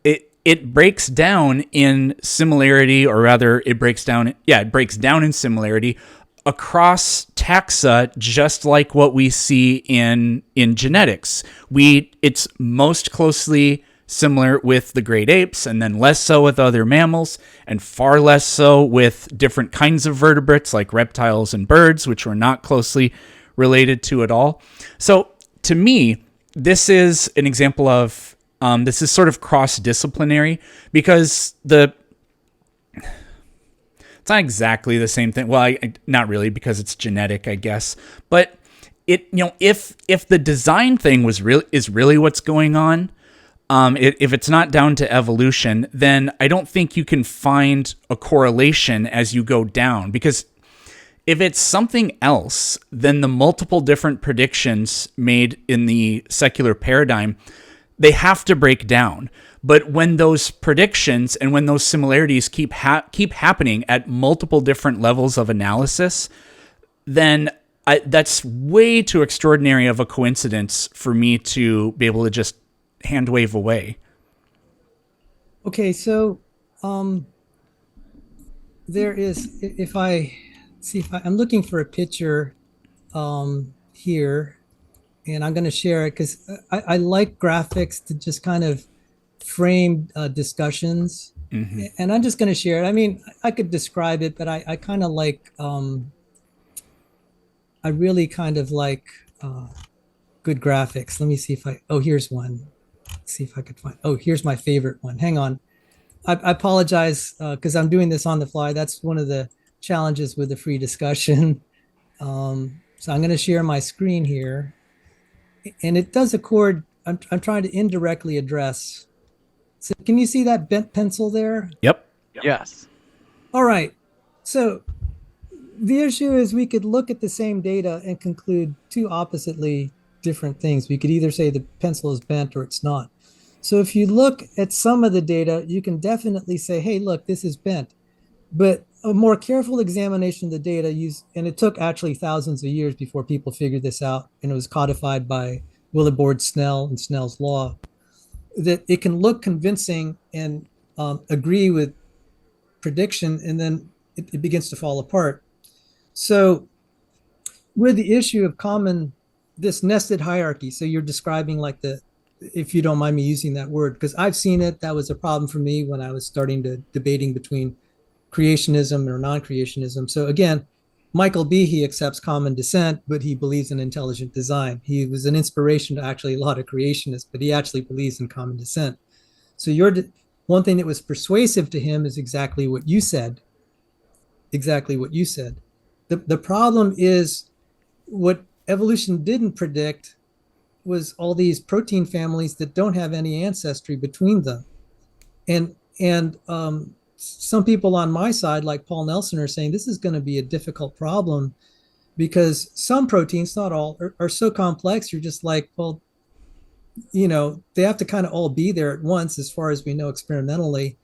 it breaks down in similarity, or rather it breaks down in similarity across taxa, just like what we see in genetics. It's most closely similar with the great apes, and then less so with other mammals, and far less so with different kinds of vertebrates like reptiles and birds, which we're not closely related to at all. So to me, this is an example of this is sort of cross-disciplinary, because it's not exactly the same thing. Well, not really, because it's genetic, I guess. But if the design thing is really what's going on, if it's not down to evolution, then I don't think you can find a correlation as you go down, because if it's something else, then the multiple different predictions made in the secular paradigm, they have to break down. But when those predictions and when those similarities keep happening at multiple different levels of analysis, then that's way too extraordinary of a coincidence for me to be able to just hand wave away. Okay, so there is, I'm looking for a picture here, and I'm going to share it because I like graphics to just kind of frame discussions. Mm-hmm. And I'm just going to share it. I mean, I could describe it, but I kind of like, I really kind of like good graphics. Let me see here's one. Let's see if I could find, here's my favorite one. Hang on. I apologize because I'm doing this on the fly. That's one of the challenges with the free discussion. So I'm going to share my screen here, and it does accord. I'm trying to indirectly address. So can you see that bent pencil there? Yep. Yes. All right. So the issue is we could look at the same data and conclude two oppositely different things. We could either say the pencil is bent or it's not. So if you look at some of the data, you can definitely say, hey, look, this is bent. But a more careful examination of the data and it took actually thousands of years before people figured this out, and it was codified by Willibord Snell and Snell's law, that it can look convincing and agree with prediction, and then it begins to fall apart. So with the issue of this nested hierarchy, so you're describing like if you don't mind me using that word, because I've seen it, that was a problem for me when I was starting to debating between creationism or non-creationism. So again, Michael Behe accepts common descent, but he believes in intelligent design. He was an inspiration to actually a lot of creationists, but he actually believes in common descent. So one thing that was persuasive to him is exactly what you said. Exactly what you said. The problem is what evolution didn't predict was all these protein families that don't have any ancestry between them. And some people on my side, like Paul Nelson, are saying this is going to be a difficult problem because some proteins, not all, are so complex. You're just like, well, they have to kind of all be there at once, as far as we know experimentally.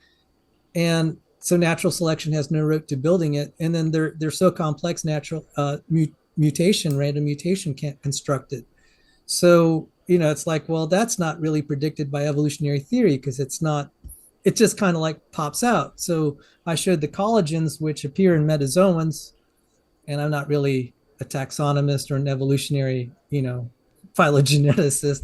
And so natural selection has no route to building it. And then they're so complex, natural random mutation can't construct it. So, it's like, well, that's not really predicted by evolutionary theory because it just kind of like pops out. So I showed the collagens, which appear in metazoans, and I'm not really a taxonomist or an evolutionary, phylogeneticist,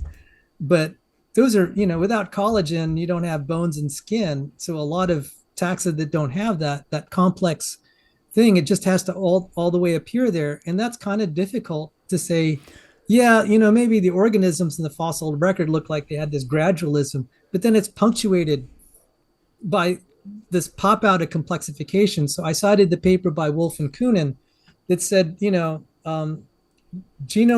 but those are, without collagen, you don't have bones and skin. So a lot of taxa that don't have that complex thing, it just has to all the way appear there. And that's kind of difficult to say, yeah, maybe the organisms in the fossil record look like they had this gradualism, but then it's punctuated by this pop out of complexification. So I cited the paper by Wolf and Koonin that said, genome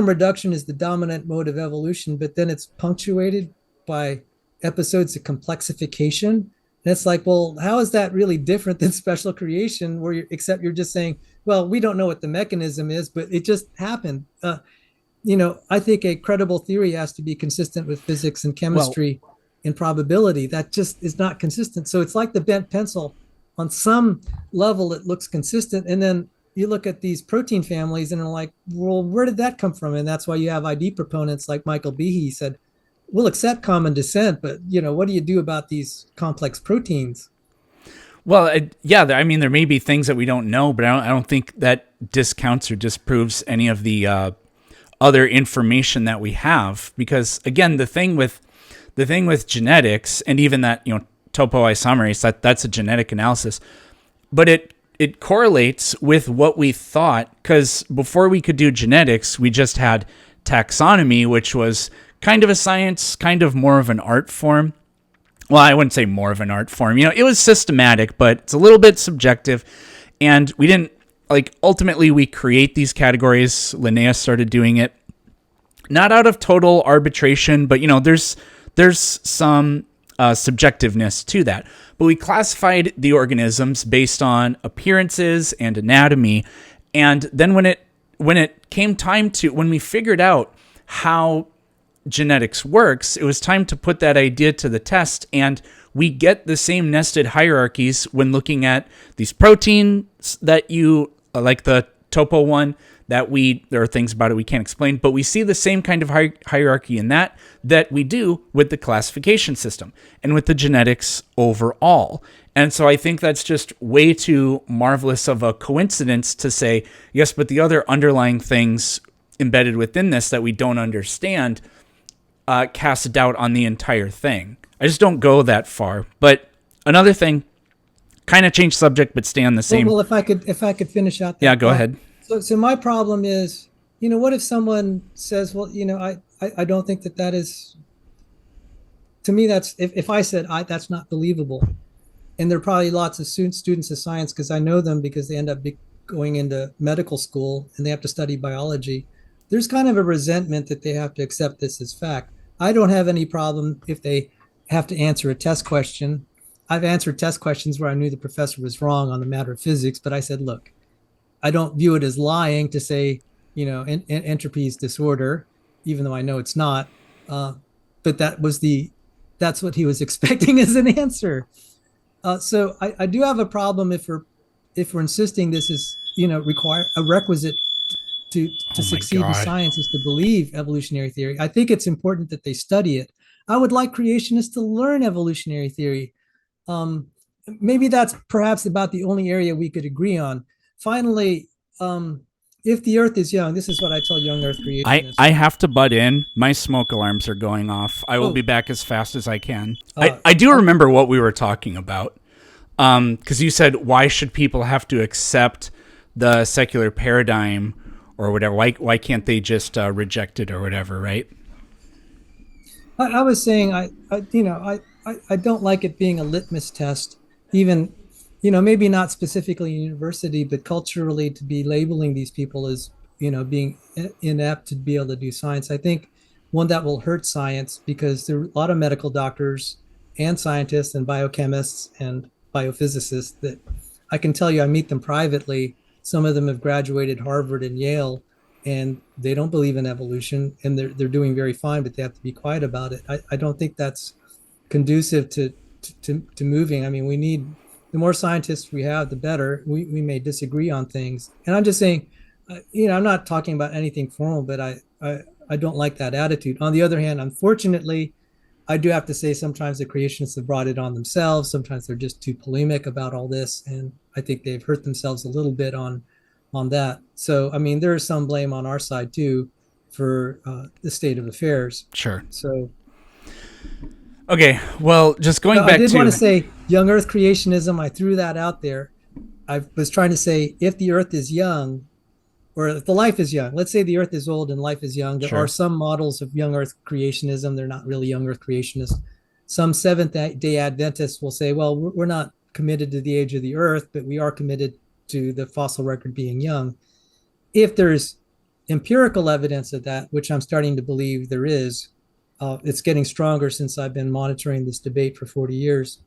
reduction is the dominant mode of evolution, but then it's punctuated by episodes of complexification. And it's like, well, how is that really different than special creation, except you're just saying, well, we don't know what the mechanism is, but it just happened. I think a credible theory has to be consistent with physics and chemistry. In probability, that just is not consistent. So it's like the bent pencil. On some level, it looks consistent. And then you look at these protein families and are like, well, where did that come from? And that's why you have ID proponents like Michael Behe said, we'll accept common descent, but what do you do about these complex proteins? Well, I mean, there may be things that we don't know, but I don't think that discounts or disproves any of the other information that we have. Because again, the thing with genetics, and even that, topoisomerase, that's a genetic analysis, but it correlates with what we thought, because before we could do genetics, we just had taxonomy, which was kind of a science, kind of more of an art form. Well, I wouldn't say more of an art form. It was systematic, but it's a little bit subjective, and we didn't, ultimately we create these categories. Linnaeus started doing it, not out of total arbitration, but, there's some subjectiveness to that. But we classified the organisms based on appearances and anatomy. And then when it came time when we figured out how genetics works, it was time to put that idea to the test. And we get the same nested hierarchies when looking at these proteins that like the topo one, there are things about it we can't explain, but we see the same kind of hierarchy in that we do with the classification system and with the genetics overall. And so I think that's just way too marvelous of a coincidence to say, yes, but the other underlying things embedded within this that we don't understand cast a doubt on the entire thing. I just don't go that far. But another thing, kind of change subject, but stay on the same. Well, if I could finish out. Yeah, go ahead. So my problem is, what if someone says, well, I don't think that is, to me, that's, if I said, that's not believable. And there are probably lots of students of science, because I know them, because they end up going into medical school and they have to study biology. There's kind of a resentment that they have to accept this as fact. I don't have any problem if they have to answer a test question. I've answered test questions where I knew the professor was wrong on the matter of physics, but I said, look, I don't view it as lying to say, entropy is disorder, even though I know it's not. But that's what he was expecting as an answer. So I do have a problem if we're insisting this is, require a requisite to succeed in science is to believe evolutionary theory. I think it's important that they study it. I would like creationists to learn evolutionary theory. Maybe that's perhaps about the only area we could agree on. Finally, if the Earth is young, this is what I tell young Earth creationists. I have to butt in. My smoke alarms are going off. I will be back as fast as I can. I do remember what we were talking about. Because you said, why should people have to accept the secular paradigm or whatever? Why can't they just reject it or whatever, right? I was saying I don't like it being a litmus test, even maybe not specifically university, but culturally to be labeling these people as being inept to be able to do science. I think one that will hurt science because there are a lot of medical doctors and scientists and biochemists and biophysicists that I can tell you I meet them privately. Some of them have graduated Harvard and Yale, and they don't believe in evolution, and they're doing very fine, but they have to be quiet about it. I don't think that's conducive to moving. I mean, we need the more scientists we have, the better. We may disagree on things, and I'm just saying, I'm not talking about anything formal, but I don't like that attitude. On the other hand, unfortunately, I do have to say sometimes the creationists have brought it on themselves. Sometimes they're just too polemic about all this, and I think they've hurt themselves a little bit on that. So, I mean, there is some blame on our side too for the state of affairs. Sure. So, okay. Well, just going back to... I did want to say young Earth creationism. I threw that out there. I was trying to say if the Earth is young, or if the life is young, let's say the Earth is old and life is young. There Sure. are some models of young Earth creationism. They're not really young Earth creationists. Some Seventh-day Adventists will say, well, we're not committed to the age of the Earth, but we are committed to the fossil record being young. If there's empirical evidence of that, which I'm starting to believe there is, it's getting stronger since I've been monitoring this debate for 40 years,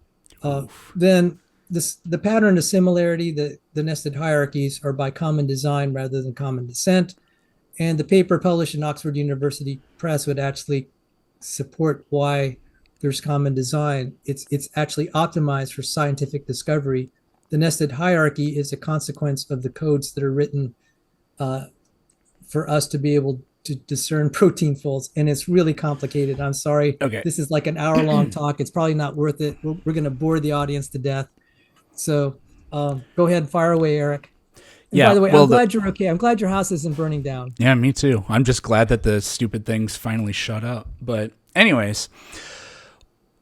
then the pattern of similarity, the nested hierarchies are by common design rather than common descent. And the paper published in Oxford University Press would actually support why there's common design. It's actually optimized for scientific discovery. The nested hierarchy is a consequence of the codes that are written for us to be able to discern protein folds. And it's really complicated. I'm sorry. Okay. This is like an hour-long talk. It's probably not worth it. We're going to bore the audience to death. So go ahead and fire away, Eric. And Yeah, by the way, well, I'm glad you're okay. I'm glad your house isn't burning down. Yeah, me too. I'm just glad that the stupid things finally shut up. But anyways,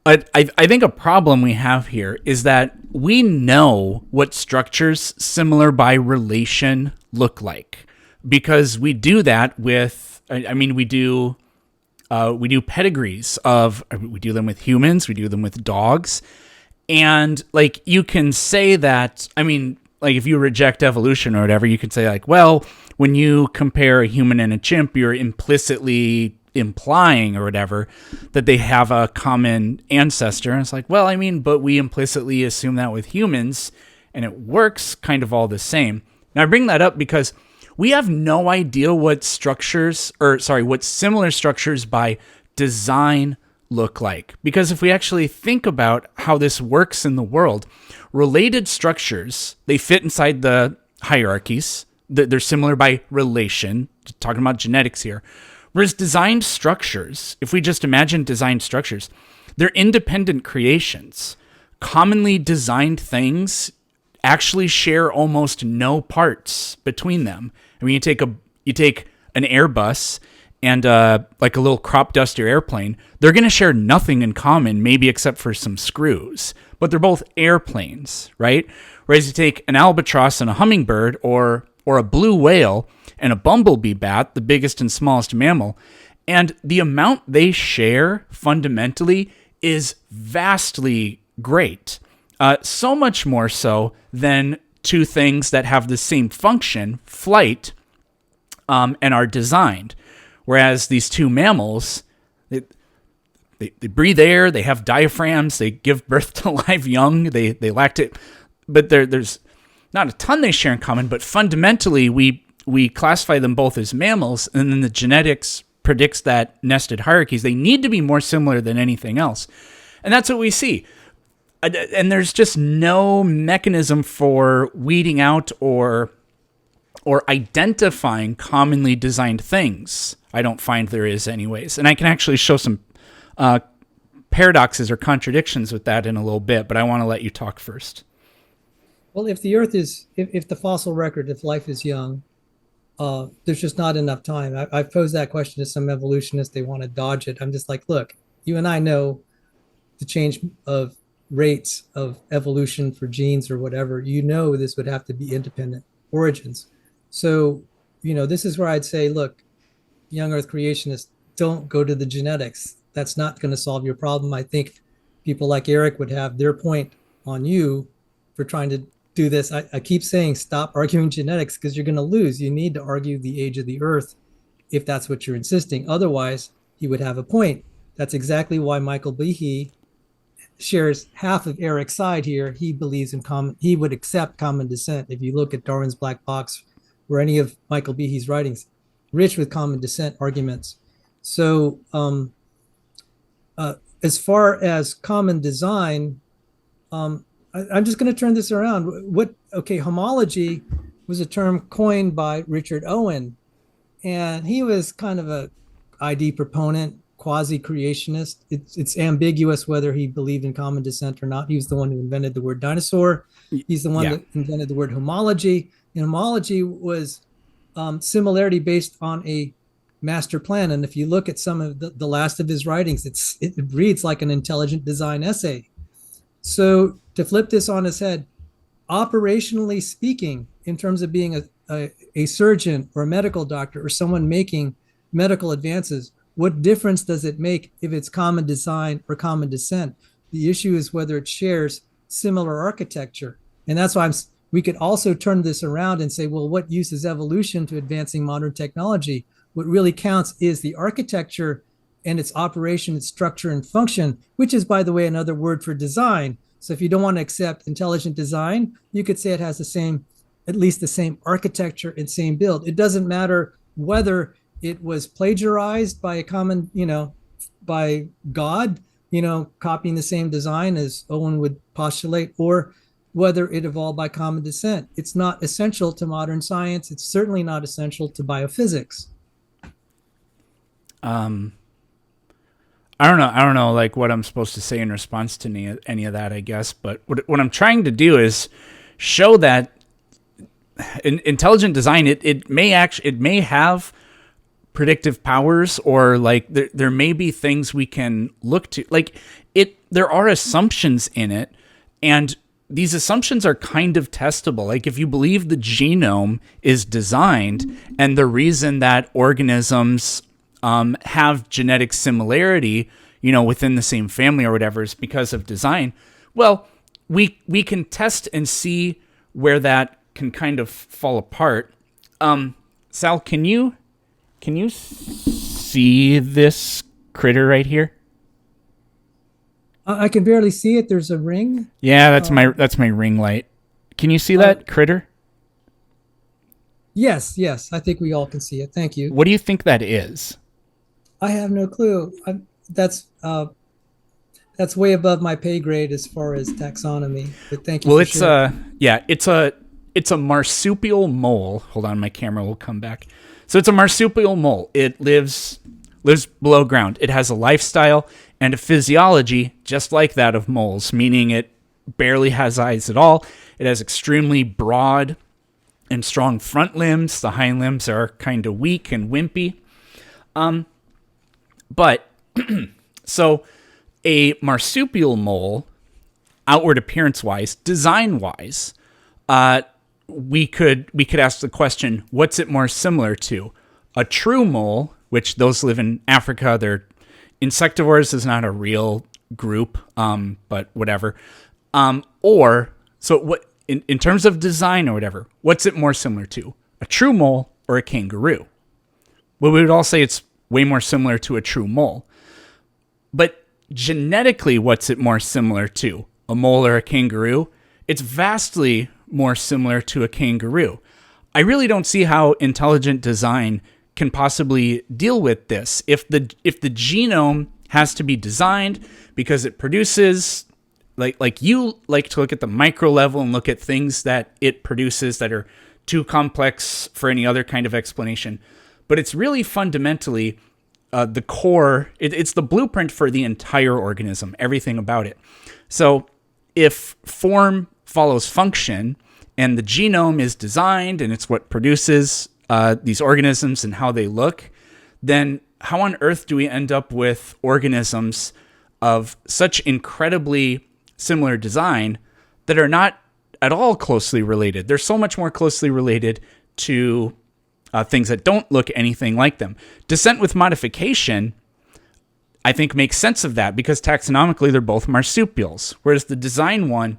I think a problem we have here is that we know what structures similar by relation look like because we do that with, we do pedigrees we do them with humans, we do them with dogs. And like, you can say that, like if you reject evolution or whatever, you could say like, well, when you compare a human and a chimp, you're implicitly implying or whatever that they have a common ancestor. And it's like, well, but we implicitly assume that with humans and it works kind of all the same. Now I bring that up because we have no idea what similar structures by design look like. Because if we actually think about how this works in the world, related structures, they fit inside the hierarchies. They're similar by relation, talking about genetics here. Whereas designed structures, if we just imagine designed structures, they're independent creations. Commonly designed things actually share almost no parts between them. You take an Airbus and like a little crop duster airplane, they're going to share nothing in common, maybe except for some screws. But they're both airplanes, right? Whereas you take an albatross and a hummingbird, or a blue whale and a bumblebee bat, the biggest and smallest mammal, and the amount they share fundamentally is vastly great. So much more so than two things that have the same function, flight, and are designed. Whereas these two mammals, they breathe air, they have diaphragms, they give birth to live young, they lactate, but there's not a ton they share in common, but fundamentally we classify them both as mammals, and then the genetics predicts that nested hierarchies, they need to be more similar than anything else. And that's what we see. And there's just no mechanism for weeding out or identifying commonly designed things. I don't find there is anyways. And I can actually show some paradoxes or contradictions with that in a little bit, but I want to let you talk first. Well, if the Earth is, if the fossil record, if life is young, there's just not enough time. I've posed that question to some evolutionists. They want to dodge it. I'm just like, look, you and I know the change of rates of evolution for genes or whatever. This would have to be independent. origins. So, this is where I'd say, look, young Earth creationists, don't go to the genetics. That's not going to solve your problem. I think people like Eric would have their point on you for trying to do this. I keep saying stop arguing genetics because you're going to lose. You need to argue the age of the Earth if that's what you're insisting. Otherwise, he would have a point. That's exactly why Michael Behe shares half of Eric's side here. He believes in he would accept common descent. If you look at Darwin's Black Box or any of Michael Behe's writings, rich with common descent arguments. So as far as common design, I'm just going to turn this around. Homology was a term coined by Richard Owen, and he was kind of a ID proponent, quasi-creationist. It's ambiguous whether he believed in common descent or not. He was the one who invented the word dinosaur. He's the one that invented the word homology. And homology was similarity based on a master plan. And if you look at some of the last of his writings, it reads like an intelligent design essay. So to flip this on its head, operationally speaking, in terms of being a surgeon or a medical doctor or someone making medical advances, what difference does it make if it's common design or common descent? The issue is whether it shares similar architecture. And that's why we could also turn this around and say, well, what use is evolution to advancing modern technology? What really counts is the architecture and its operation, its structure and function, which is, by the way, another word for design. So if you don't want to accept intelligent design, you could say it has at least the same architecture and same build. It doesn't matter whether it was plagiarized by by God, copying the same design as Owen would postulate, or whether it evolved by common descent. It's not essential to modern science. It's certainly not essential to biophysics. I don't know like what I'm supposed to say in response to any of that, I guess. But what I'm trying to do is show that in intelligent design, it may have predictive powers, or like there may be things we can look to. Like there are assumptions in it, and these assumptions are kind of testable. Like if you believe the genome is designed, and the reason that organisms have genetic similarity, within the same family or whatever, is because of design. Well, we can test and see where that can kind of fall apart. Sal, can you see this critter right here? I can barely see it. There's a ring. Yeah, that's my ring light. Can you see that critter? Yes. I think we all can see it. Thank you. What do you think that is? I have no clue. That's way above my pay grade as far as taxonomy. But thank you. Well, it's a marsupial mole. Hold on, my camera will come back. So it's a marsupial mole. It lives below ground. It has a lifestyle and a physiology just like that of moles, meaning it barely has eyes at all. It has extremely broad and strong front limbs. The hind limbs are kind of weak and wimpy. But so a marsupial mole, outward appearance-wise, design-wise, we could ask the question, what's it more similar to? A true mole, which those live in Africa, they're insectivores, is not a real group, but whatever. Or so what in terms of design or whatever, what's it more similar to? A true mole or a kangaroo? Well, we would all say it's way more similar to a true mole. But genetically, what's it more similar to? A mole or a kangaroo? It's vastly more similar to a kangaroo. I really don't see how intelligent design can possibly deal with this. If the genome has to be designed because it produces, like you like to look at the micro level and look at things that it produces that are too complex for any other kind of explanation. But it's really fundamentally the core. It's the blueprint for the entire organism, everything about it. So if form follows function and the genome is designed and it's what produces these organisms and how they look, then how on earth do we end up with organisms of such incredibly similar design that are not at all closely related. They're so much more closely related to things that don't look anything like them. Descent with modification, I think, makes sense of that because taxonomically they're both marsupials. Whereas the design one,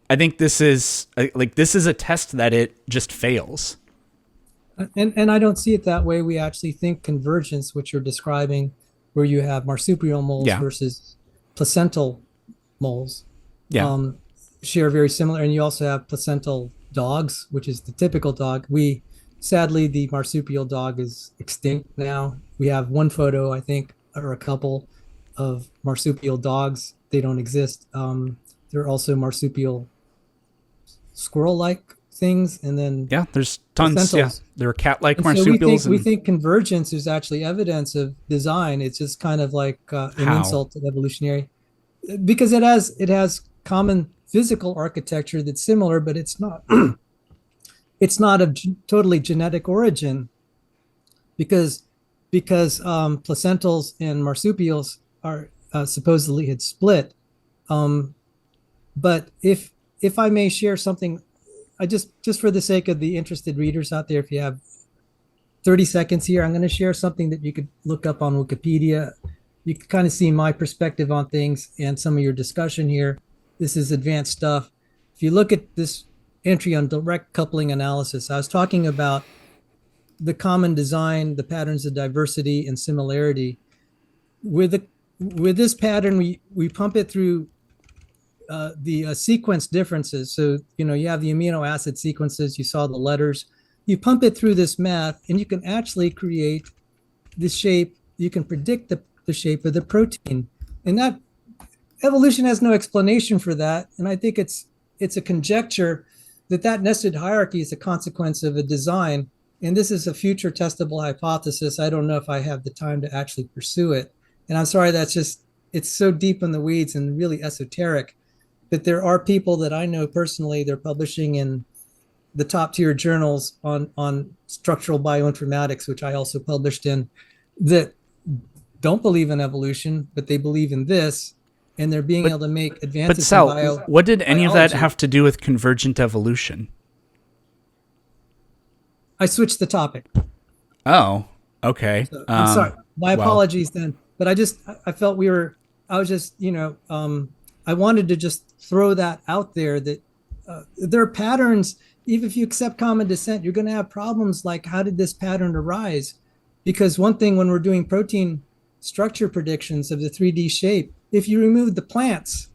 I think this is a test that it just fails. And I don't see it that way. We actually think convergence, which you're describing, where you have marsupial moles versus placental moles, share very similar. And you also have placental dogs, which is the typical dog. Sadly, the marsupial dog is extinct now. We have one photo, I think, or a couple of marsupial dogs. They don't exist. There are also marsupial squirrel-like things, and then there's tons. placentals. Yeah, there are cat-like And marsupials. So we think convergence is actually evidence of design. It's just kind of like an insult to evolutionary, because it has common physical architecture that's similar, but it's not it's not of totally genetic origin, because placentals and marsupials are supposedly had split. But if I may share something, I just for the sake of the interested readers out there, if you have 30 seconds here, I'm going to share something that you could look up on Wikipedia. You can kind of see my perspective on things and some of your discussion here. This is advanced stuff. If you look at this entry on direct coupling analysis, I was talking about the common design, the patterns of diversity and similarity. With this pattern, we pump it through the sequence differences. So, you have the amino acid sequences, you saw the letters, you pump it through this math, and you can actually create the shape. You can predict the shape of the protein. And that evolution has no explanation for that. And I think it's a conjecture that nested hierarchy is a consequence of a design. And this is a future testable hypothesis. I don't know if I have the time to actually pursue it. And I'm sorry, it's so deep in the weeds and really esoteric. But there are people that I know personally, they're publishing in the top tier journals on structural bioinformatics, which I also published in, that don't believe in evolution, but they believe in this, and they're being able to make advances But Sal, in what did any of that biology. have to do with convergent evolution? I switched the topic. Oh, okay. So, I'm sorry. My well. apologies then. But I felt I wanted to just throw that out there, that there are patterns. Even if you accept common descent, you're going to have problems like, how did this pattern arise? Because one thing, when we're doing protein structure predictions of the 3D shape, if you remove the plants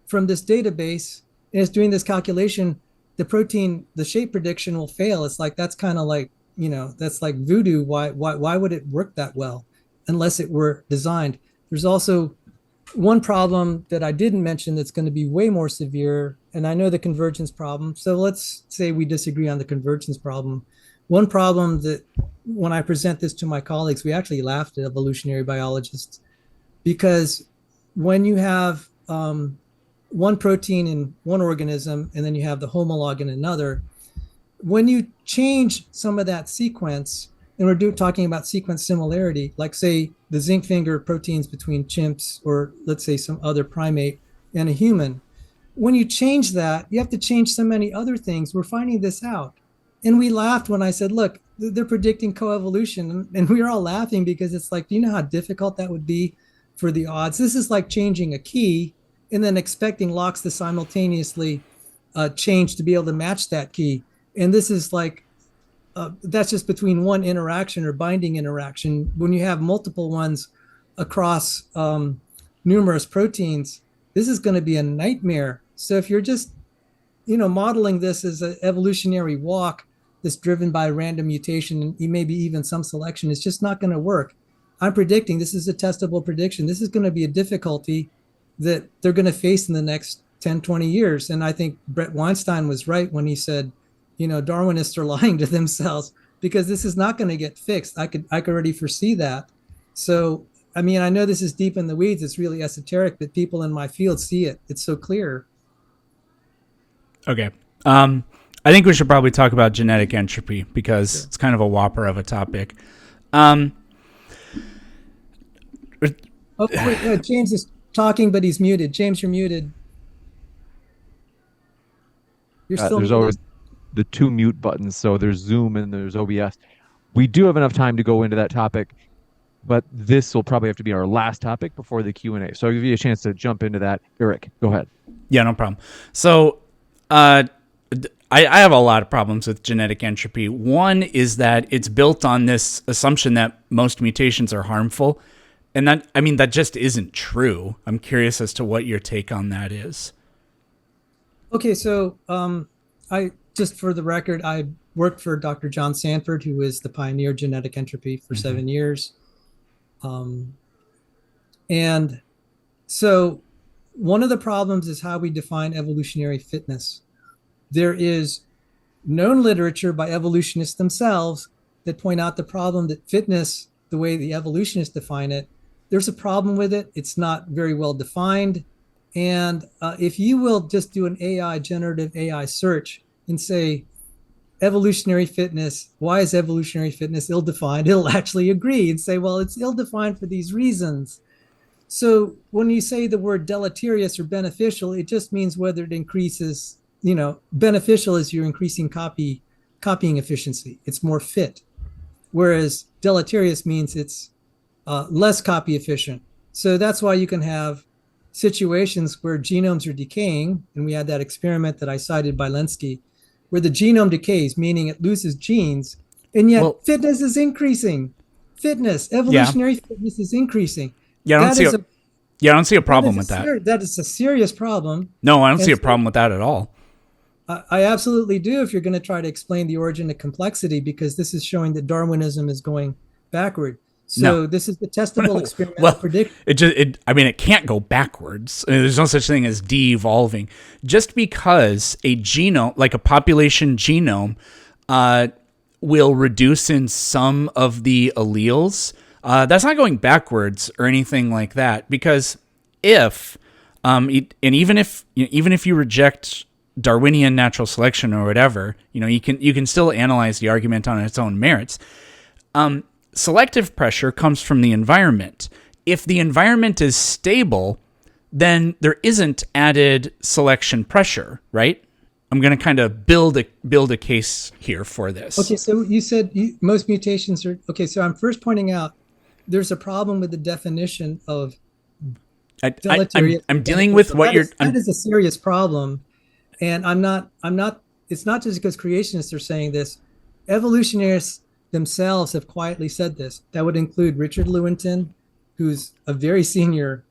from this database and it's doing this calculation, the shape prediction will fail. It's like, that's kind of like, that's like voodoo. Why would it work that well unless it were designed? There's also one problem that I didn't mention that's going to be way more severe, and I know the convergence problem. So let's say we disagree on the convergence problem. One problem that when I present this to my colleagues, we actually laughed at evolutionary biologists, because when you have one protein in one organism and then you have the homologue in another, when you change some of that sequence, and we're talking about sequence similarity, like say the zinc finger proteins between chimps, or let's say some other primate and a human. When you change that, you have to change so many other things. We're finding this out. And we laughed when I said, look, they're predicting coevolution. And we were all laughing because it's like, do you know how difficult that would be for the odds? This is like changing a key and then expecting locks to simultaneously change to be able to match that key. And this is like, that's just between one interaction or binding interaction. When you have multiple ones across numerous proteins, this is going to be a nightmare. So if you're just, modeling this as an evolutionary walk that's driven by random mutation and maybe even some selection, it's just not going to work. I'm predicting, this is a testable prediction, this is going to be a difficulty that they're going to face in the next 10, 20 years. And I think Brett Weinstein was right when he said, Darwinists are lying to themselves, because this is not going to get fixed. I could already foresee that. So, I know this is deep in the weeds. It's really esoteric, but people in my field see it. It's so clear. Okay. I think we should probably talk about genetic entropy, because it's kind of a whopper of a topic. James is talking, but he's muted. James, you're muted. You're still There's muted. always the two mute buttons. So there's Zoom and there's OBS. We do have enough time to go into that topic, but this will probably have to be our last topic before the Q&A. So I'll give you a chance to jump into that. Eric, go ahead. Yeah, no problem. So, I have a lot of problems with genetic entropy. One is that it's built on this assumption that most mutations are harmful. And that just isn't true. I'm curious as to what your take on that is. Okay, so I just for the record, I worked for Dr. John Sanford, who is the pioneer of genetic entropy for 7 years. And so one of the problems is how we define evolutionary fitness. There is known literature by evolutionists themselves that point out the problem that fitness, the way the evolutionists define it, there's a problem with it. It's not very well defined. And if you will just do an generative AI search and say, evolutionary fitness, why is evolutionary fitness ill-defined? It'll actually agree and say, well, it's ill-defined for these reasons. So when you say the word deleterious or beneficial, it just means whether it increases, beneficial is you're increasing copying efficiency. It's more fit. Whereas deleterious means it's less copy efficient. So that's why you can have situations where genomes are decaying. And we had that experiment that I cited by Lenski, where the genome decays, meaning it loses genes, and yet fitness is increasing. Evolutionary fitness is increasing. Yeah, I don't see a problem with that. That is a serious problem. No, I don't see a problem with that at all. I absolutely do if you're going to try to explain the origin of complexity, because this is showing that Darwinism is going backward. So this is the testable experimental prediction. It can't go backwards. There's no such thing as de-evolving. Just because a genome, like a population genome, will reduce in some of the alleles, that's not going backwards or anything like that. Because even if you reject Darwinian natural selection or whatever, you can still analyze the argument on its own merits. Selective pressure comes from the environment. If the environment is stable, then there isn't added selection pressure, right? I'm going to kind of build a case here for this. Okay, so you said most mutations are... Okay, so I'm first pointing out there's a problem with the definition of deleterious. I'm dealing with what that is a serious problem. And I'm not, it's not just because creationists are saying this. Evolutionists themselves have quietly said this. That would include Richard Lewontin, who's a very senior,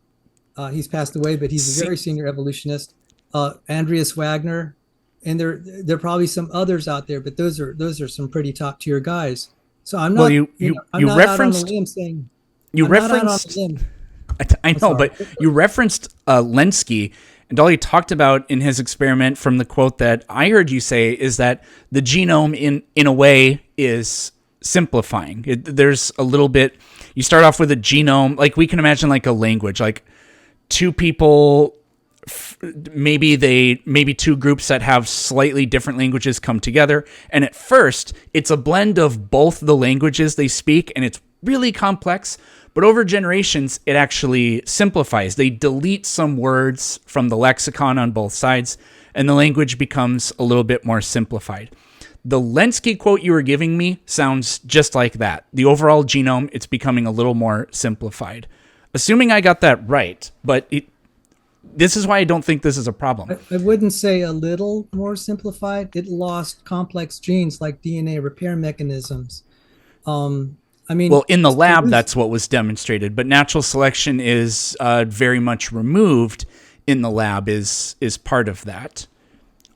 he's passed away, but he's a very senior evolutionist. Andreas Wagner, and there are probably some others out there, but those are some pretty top tier guys. So I'm not. Well, I'm not referenced. Out on a limb saying, you I'm referenced. Not out on a limb. I know, but you referenced Lenski, and all he talked about in his experiment, from the quote that I heard you say, is that the genome, in a way, is simplifying. There's a little bit. You start off with a genome, like we can imagine, like a language, like two people. Maybe two groups that have slightly different languages come together, and at first it's a blend of both the languages they speak, and it's really complex, but over generations it actually simplifies. They delete some words from the lexicon on both sides, and the language becomes a little bit more simplified. The Lenski quote you were giving me sounds just like that. The overall genome, it's becoming a little more simplified. Assuming I got that right, but this is why I don't think this is a problem. I wouldn't say a little more simplified. It lost complex genes like DNA repair mechanisms. Well, in the lab, that's what was demonstrated, but natural selection is very much removed in the lab is part of that.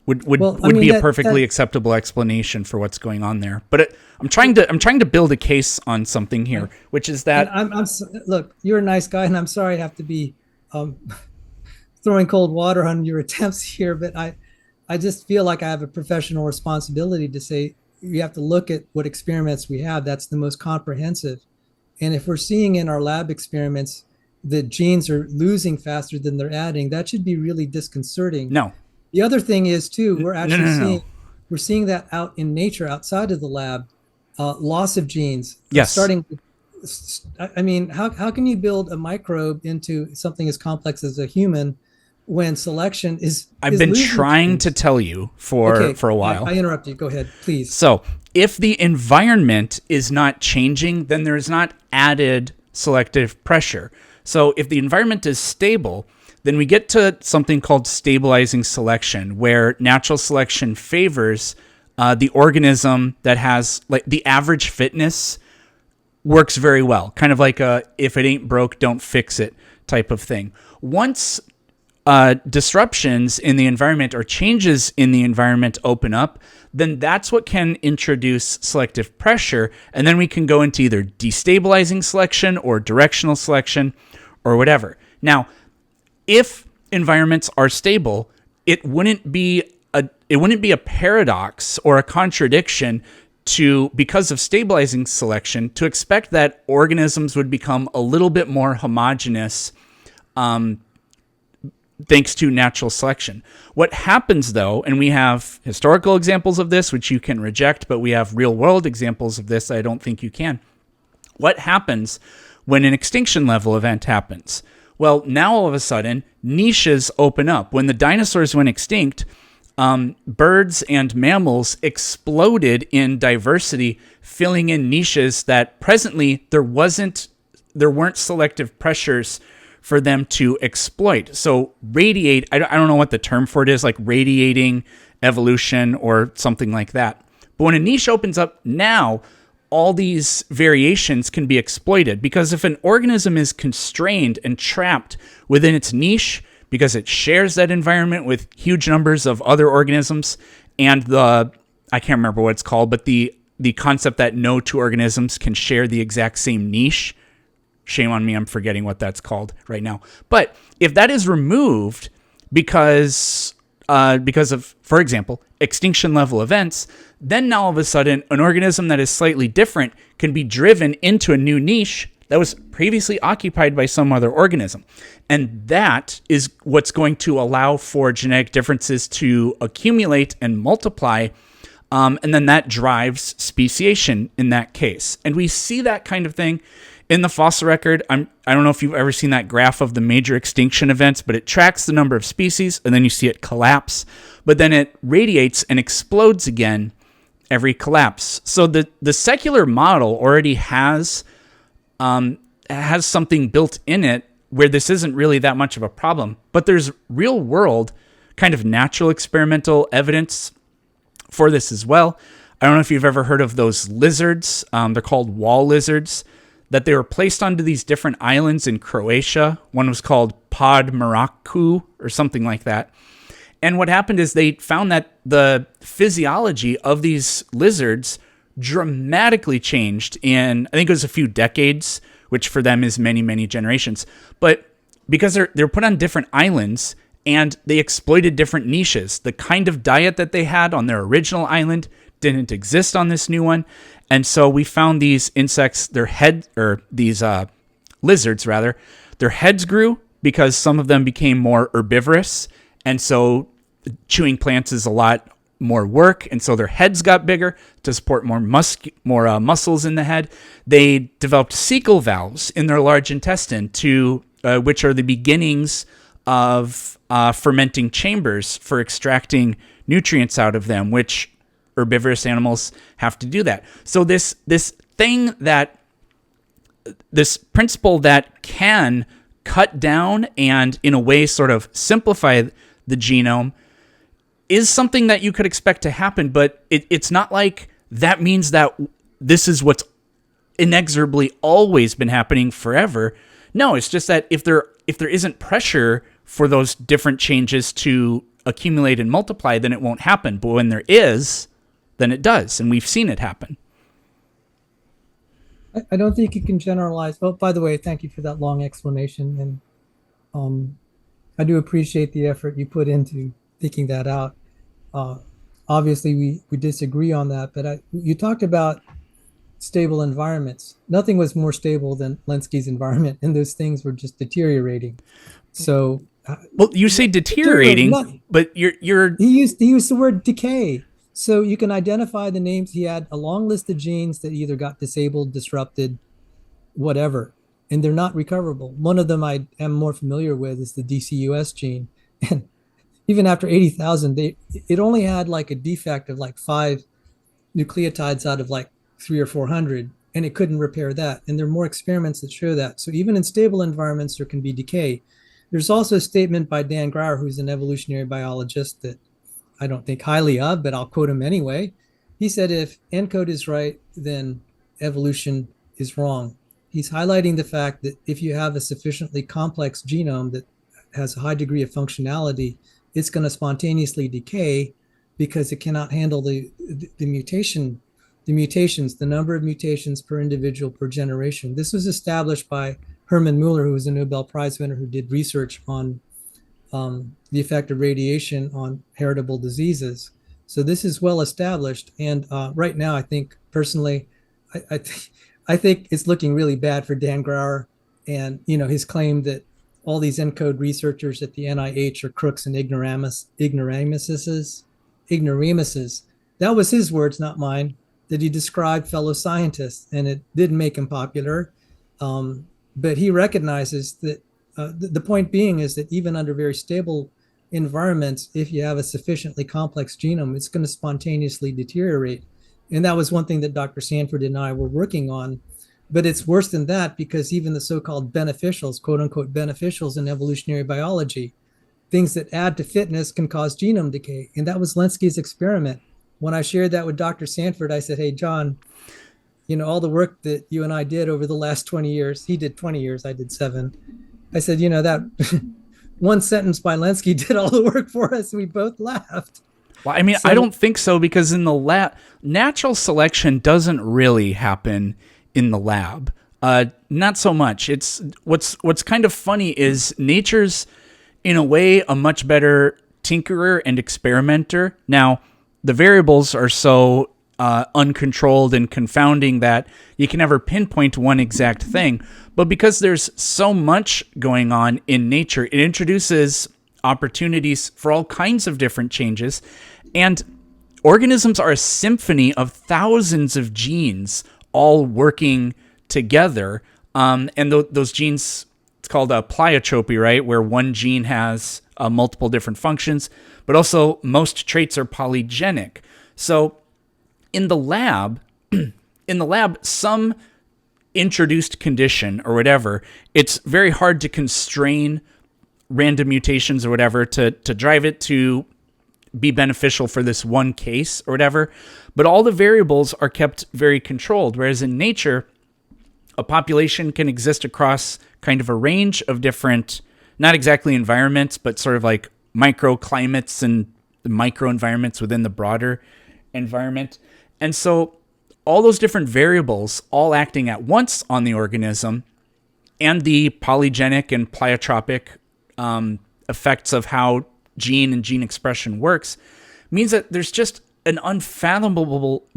Would be a perfectly acceptable explanation for what's going on there. But I'm trying to build a case on something here, which is that look, you're a nice guy, and I'm sorry I have to be throwing cold water on your attempts here, but I just feel like I have a professional responsibility to say you have to look at what experiments we have. That's the most comprehensive. And if we're seeing in our lab experiments that genes are losing faster than they're adding, that should be really disconcerting. No. The other thing is too, we're actually seeing that out in nature outside of the lab, loss of genes. Yes. How can you build a microbe into something as complex as a human when selection is. I've been losing trying genes. to tell you for a while. I interrupt you. Go ahead, please. So if the environment is not changing, then there is not added selective pressure. So if the environment is stable, then we get to something called stabilizing selection, where natural selection favors the organism that has, like, the average fitness works very well. Kind of like a if it ain't broke, don't fix it type of thing. Once disruptions in the environment or changes in the environment open up, then that's what can introduce selective pressure. And then we can go into either destabilizing selection or directional selection or whatever. Now, if environments are stable, it wouldn't be a paradox or a contradiction to, because of stabilizing selection, to expect that organisms would become a little bit more homogeneous thanks to natural selection. What happens, though, and we have historical examples of this, which you can reject, but we have real-world examples of this I don't think you can. What happens when an extinction level event happens? Well, now all of a sudden, niches open up. When the dinosaurs went extinct, birds and mammals exploded in diversity, filling in niches that presently there weren't selective pressures for them to exploit. So radiate, I don't know what the term for it is, like radiating evolution or something like that. But when a niche opens up now, all these variations can be exploited, because if an organism is constrained and trapped within its niche because it shares that environment with huge numbers of other organisms, and I can't remember what it's called, but the concept that no two organisms can share the exact same niche. Shame on me, I'm forgetting what that's called right now. But if that is removed because of, for example, extinction level events, then now all of a sudden an organism that is slightly different can be driven into a new niche that was previously occupied by some other organism. And that is what's going to allow for genetic differences to accumulate and multiply. And then that drives speciation in that case. And we see that kind of thing in the fossil record. I don't know if you've ever seen that graph of the major extinction events, but it tracks the number of species, and then you see it collapse. But then it radiates and explodes again every collapse. So the secular model already has something built in it where this isn't really that much of a problem. But there's real world kind of natural experimental evidence for this as well. I don't know if you've ever heard of those lizards. They're called wall lizards, that they were placed onto these different islands in Croatia. One was called Pod Maracu or something like that. And what happened is they found that the physiology of these lizards dramatically changed in, I think it was a few decades, which for them is many, many generations. But because they're put on different islands and they exploited different niches, the kind of diet that they had on their original island didn't exist on this new one. And so we found these insects, these lizards rather, their heads grew because some of them became more herbivorous. And so chewing plants is a lot more work. And so their heads got bigger to support more muscles in the head. They developed cecal valves in their large intestine which are the beginnings of fermenting chambers for extracting nutrients out of them, which herbivorous animals have to do that. So this principle that can cut down and in a way sort of simplify the genome is something that you could expect to happen, but it's not like that means that this is what's inexorably always been happening forever. No, it's just that if there isn't pressure for those different changes to accumulate and multiply, then it won't happen. But when there is, then it does, and we've seen it happen. I don't think you can generalize. Oh, by the way, thank you for that long explanation, and I do appreciate the effort you put into thinking that out. Obviously, we disagree on that, but you talked about stable environments. Nothing was more stable than Lenski's environment, and those things were just deteriorating. So, well, you say deteriorating, but you're he used the word decay. So you can identify the names. He had a long list of genes that either got disabled, disrupted, whatever, and they're not recoverable. One of them I am more familiar with is the DCUS gene. And even after 80,000, it only had like a defect of like 5 nucleotides out of like 3 or 400, and it couldn't repair that. And there are more experiments that show that. So even in stable environments, there can be decay. There's also a statement by Dan Grauer, who's an evolutionary biologist that I don't think highly of, but I'll quote him anyway. He said, if ENCODE is right, then evolution is wrong. He's highlighting the fact that if you have a sufficiently complex genome that has a high degree of functionality, it's going to spontaneously decay because it cannot handle the mutations, the number of mutations per individual per generation. This was established by Hermann Muller, who was a Nobel Prize winner who did research on the effect of radiation on heritable diseases. So this is well established. And right now, I think personally, I think it's looking really bad for Dan Grauer, and his claim that all these ENCODE researchers at the NIH are crooks and ignoramuses. That was his words, not mine, that he described fellow scientists, and it didn't make him popular. But he recognizes that the point being is that even under very stable environments, if you have a sufficiently complex genome, it's going to spontaneously deteriorate. And that was one thing that Dr. Sanford and I were working on. But it's worse than that, because even the so-called beneficials, quote unquote beneficials in evolutionary biology, things that add to fitness can cause genome decay. And that was Lenski's experiment. When I shared that with Dr. Sanford, I said, hey, John, all the work that you and I did over the last 20 years, he did 20 years, I did 7. I said, that one sentence by Lenski did all the work for us. And we both laughed. Well, I mean, I don't think so, because in the lab, natural selection doesn't really happen in the lab. Not so much. It's what's kind of funny is nature's, in a way, a much better tinkerer and experimenter. Now, the variables are so uncontrolled and confounding that you can never pinpoint one exact thing. But because there's so much going on in nature, it introduces opportunities for all kinds of different changes. And organisms are a symphony of thousands of genes all working together. And those genes, it's called a pleiotropy, right? Where one gene has multiple different functions, but also most traits are polygenic. So in the lab, some introduced condition or whatever, it's very hard to constrain random mutations or whatever to drive it to be beneficial for this one case or whatever. But all the variables are kept very controlled. Whereas in nature, a population can exist across kind of a range of different, not exactly environments, but sort of like microclimates and the microenvironments within the broader environment. And so all those different variables all acting at once on the organism, and the polygenic and pleiotropic effects of how gene and gene expression works, means that there's just an unfathomable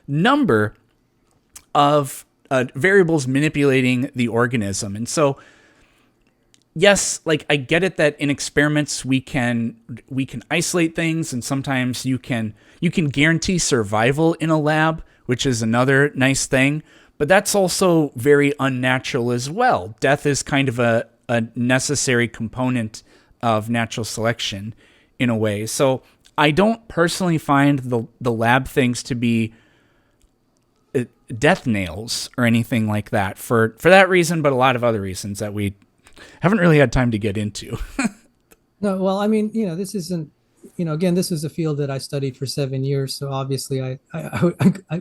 number of variables manipulating the organism. And so, yes, like I get it that in experiments we can isolate things, and sometimes you can guarantee survival in a lab, which is another nice thing. But that's also very unnatural as well. Death is kind of a necessary component of natural selection in a way. So I don't personally find the lab things to be death nails or anything like that for that reason, but a lot of other reasons that we haven't really had time to get into. No, well, I mean, this isn't, again, this is a field that I studied for 7 years. So obviously I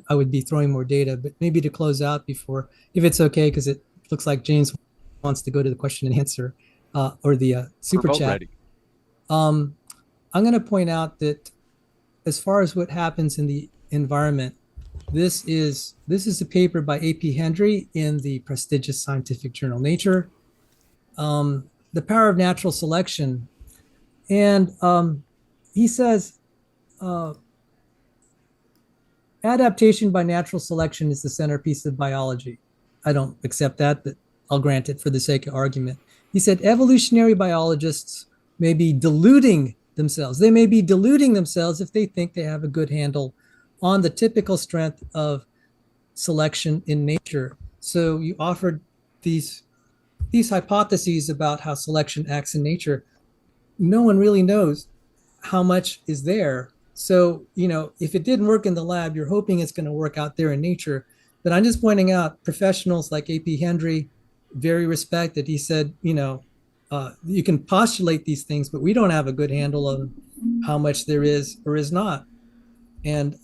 would be throwing more data, but maybe to close out before, if it's okay, because it looks like James wants to go to the question and answer or the super chat. Ready. I'm going to point out that as far as what happens in the environment, this is a paper by A.P. Hendry in the prestigious scientific journal Nature, The Power of Natural Selection. And he says, adaptation by natural selection is the centerpiece of biology. I don't accept that, but I'll grant it for the sake of argument. He said, evolutionary biologists may be deluding themselves. They may be deluding themselves if they think they have a good handle on the typical strength of selection in nature. So you offered these these hypotheses about how selection acts in nature, no one really knows how much is there. So, if it didn't work in the lab, you're hoping it's going to work out there in nature. But I'm just pointing out professionals like AP Hendry, very respected. He said, you can postulate these things, but we don't have a good handle of how much there is or is not. And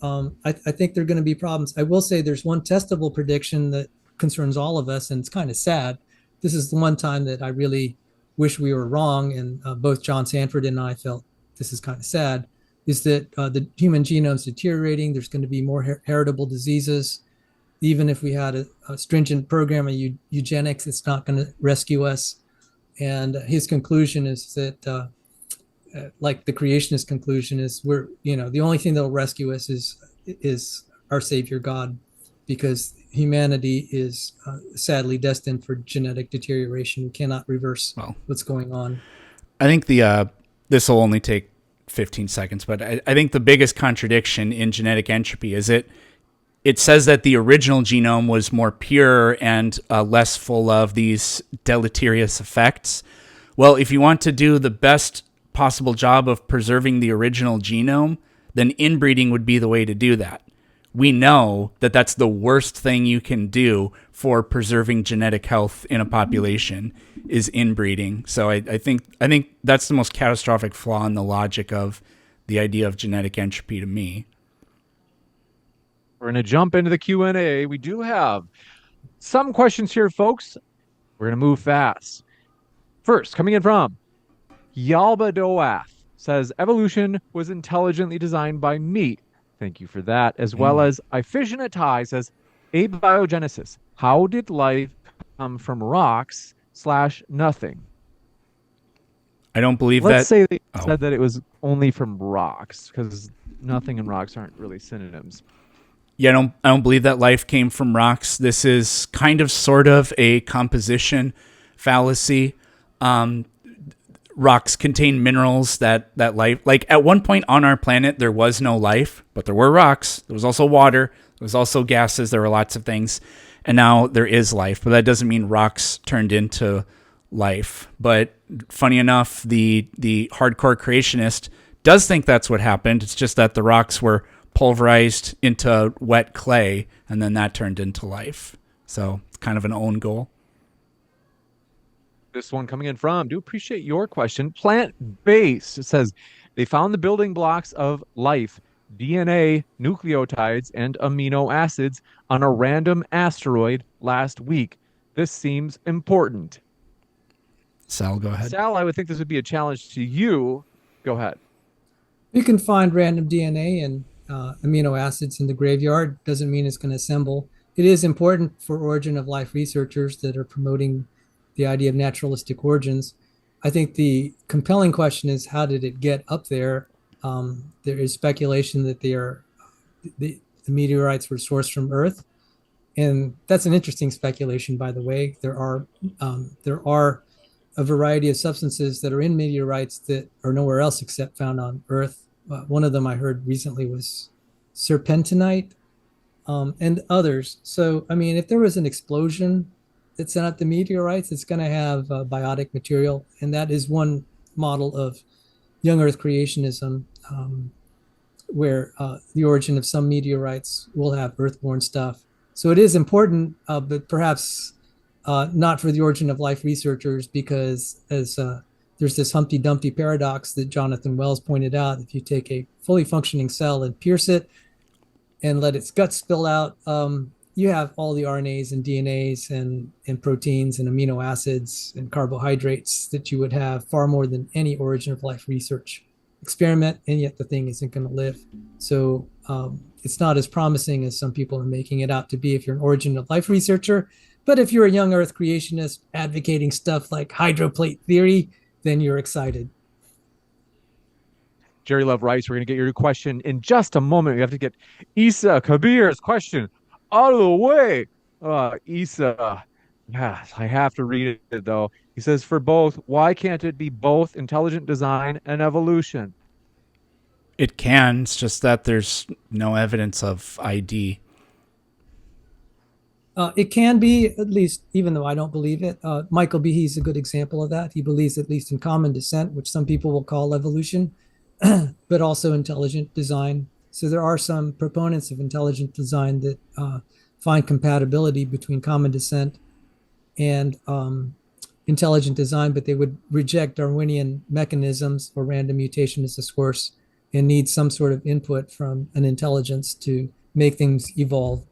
I think there are going to be problems. I will say there's one testable prediction that concerns all of us, and it's kind of sad. This is the one time that I really wish we were wrong, and both John Sanford and I felt this is kind of sad, is that the human genome is deteriorating. There's going to be more heritable diseases. Even if we had a stringent program of eugenics, it's not going to rescue us. And his conclusion is that like the creationist conclusion is the only thing that will rescue us is our Savior God, because humanity is sadly destined for genetic deterioration. We cannot reverse what's going on. I think this will only take 15 seconds, but I think the biggest contradiction in genetic entropy is it says that the original genome was more pure and less full of these deleterious effects. Well, if you want to do the best possible job of preserving the original genome, then inbreeding would be the way to do that. We know that that's the worst thing you can do for preserving genetic health in a population is inbreeding. So I think that's the most catastrophic flaw in the logic of the idea of genetic entropy to me. We're going to jump into the Q&A. We do have some questions here, folks. We're going to move fast. First, coming in from Yalbadoath, says evolution was intelligently designed by me. Thank you for that. As well as Iphigenitai says abiogenesis. How did life come from rocks / nothing? I don't believe Let's that. say they said that it was only from rocks, because nothing and rocks aren't really synonyms. Yeah, I don't believe that life came from rocks. This is kind of sort of a composition fallacy. Rocks contain minerals that life, like at one point on our planet, there was no life, but there were rocks. There was also water. There was also gases. There were lots of things. And now there is life, but that doesn't mean rocks turned into life. But funny enough, the hardcore creationist does think that's what happened. It's just that the rocks were pulverized into wet clay, and then that turned into life. So it's kind of an own goal. This one coming in from, do appreciate your question. Plant-based, it says they found the building blocks of life, DNA, nucleotides, and amino acids on a random asteroid last week. This seems important. Sal, go ahead. Sal, I would think this would be a challenge to you. Go ahead. You can find random DNA and amino acids in the graveyard. Doesn't mean it's going to assemble. It is important for origin of life researchers that are promoting the idea of naturalistic origins. I think the compelling question is, how did it get up there? There is speculation that the meteorites were sourced from Earth, and that's an interesting speculation, by the way. There are a variety of substances that are in meteorites that are nowhere else except found on Earth. One of them I heard recently was serpentinite, and others. So, I mean, if there was an explosion that sent out the meteorites, it's going to have biotic material, and that is one model of young Earth creationism, where the origin of some meteorites will have Earth-born stuff. So it is important, but perhaps not for the origin of life researchers, because as there's this Humpty Dumpty paradox that Jonathan Wells pointed out. If you take a fully functioning cell and pierce it and let its guts spill out, you have all the RNAs and DNAs and proteins and amino acids and carbohydrates that you would have, far more than any origin of life research experiment, and yet the thing isn't going to live. So it's not as promising as some people are making it out to be if you're an origin of life researcher. But if you're a young Earth creationist advocating stuff like hydroplate theory, then you're excited. Jerry Love Rice, we're going to get your question in just a moment. We have to get Isa Kabir's question out of the way. Isa, yes, I have to read it though. He says, for both, why can't it be both intelligent design and evolution? It can. It's just that there's no evidence of ID. It can be, at least, even though I don't believe it. Michael Behe's a good example of that. He believes at least in common descent, which some people will call evolution, but also intelligent design. So there are some proponents of intelligent design that find compatibility between common descent and intelligent design, but they would reject Darwinian mechanisms or random mutation as a source and need some sort of input from an intelligence to make things evolve.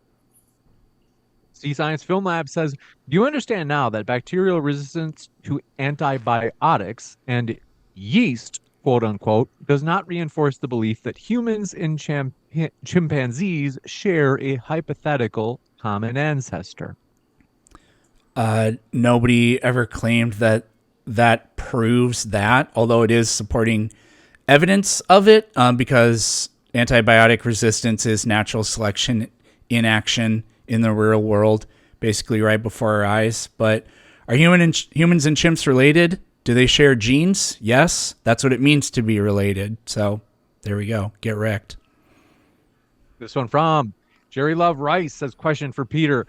C Science Film Lab says, do you understand now that bacterial resistance to antibiotics and yeast, quote unquote, does not reinforce the belief that humans and chimpanzees share a hypothetical common ancestor? Nobody ever claimed that that proves that, although it is supporting evidence of it, because antibiotic resistance is natural selection in action in the real world, basically right before our eyes. But are humans and chimps related? Do they share genes? Yes, that's what it means to be related. So there we go. Get wrecked. This one from Jerry Love Rice says, question for Peter.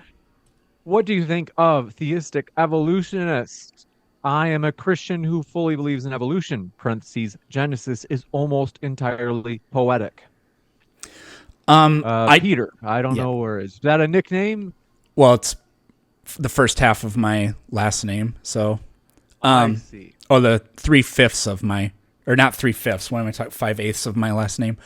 What do you think of theistic evolutionists? I am a Christian who fully believes in evolution. Parentheses, Genesis is almost entirely poetic. Peter, I don't know where is that a nickname? Well, it's the first half of my last name. So, I see. Oh, the 3/5 of my, or not 3/5. What am I talking? 5/8 of my last name.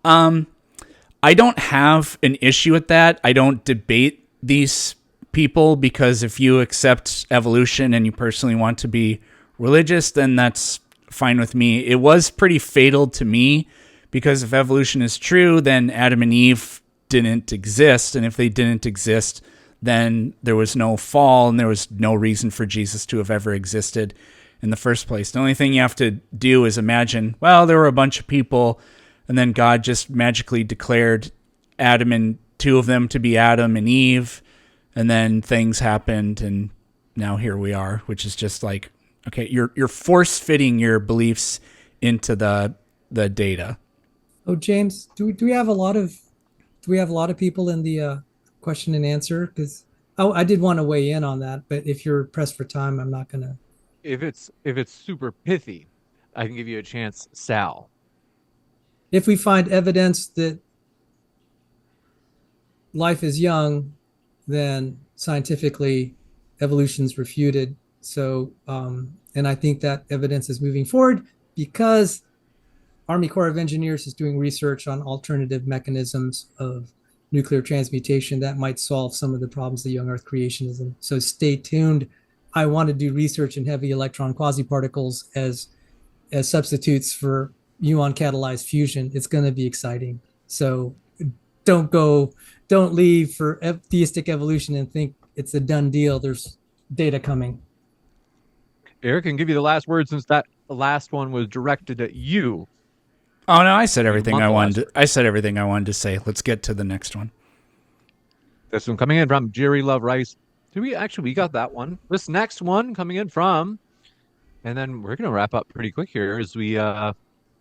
I don't have an issue with that. I don't debate these people, because if you accept evolution and you personally want to be religious, then that's fine with me. It was pretty fatal to me, because if evolution is true, then Adam and Eve didn't exist. And if they didn't exist, then there was no fall and there was no reason for Jesus to have ever existed in the first place. The only thing you have to do is imagine, well, there were a bunch of people and then God just magically declared Adam and two of them to be Adam and Eve. And then things happened and now here we are, which is just like, okay, you're force fitting your beliefs into the data. Oh, James, do we have a lot of people in the question and answer? Because I did want to weigh in on that, but if you're pressed for time, I'm not gonna. If it's super pithy, I can give you a chance, Sal. If we find evidence that life is young, then scientifically evolution's refuted. So, and I think that evidence is moving forward because Army Corps of Engineers is doing research on alternative mechanisms of nuclear transmutation that might solve some of the problems of young Earth creationism. So stay tuned. I want to do research in heavy electron quasiparticles as substitutes for muon catalyzed fusion. It's going to be exciting. So don't leave for theistic evolution and think it's a done deal. There's data coming. Eric can give you the last word, since that last one was directed at you. Oh no, I said everything I wanted. I said everything I wanted to say. Let's get to the next one. This one coming in from Jerry Love Rice. We got that one. This next one coming in from, and then we're gonna wrap up pretty quick here as we I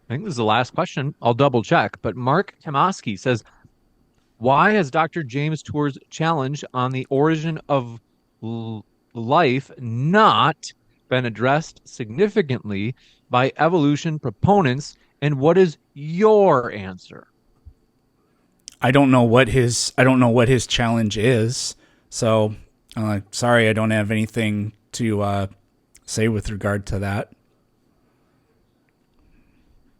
think this is the last question. I'll double check. But Mark Tamaski says, why has Dr. James Tour's challenge on the origin of life not been addressed significantly by evolution proponents? And what is your answer? I don't know what his challenge is. So, sorry, I don't have anything to say with regard to that.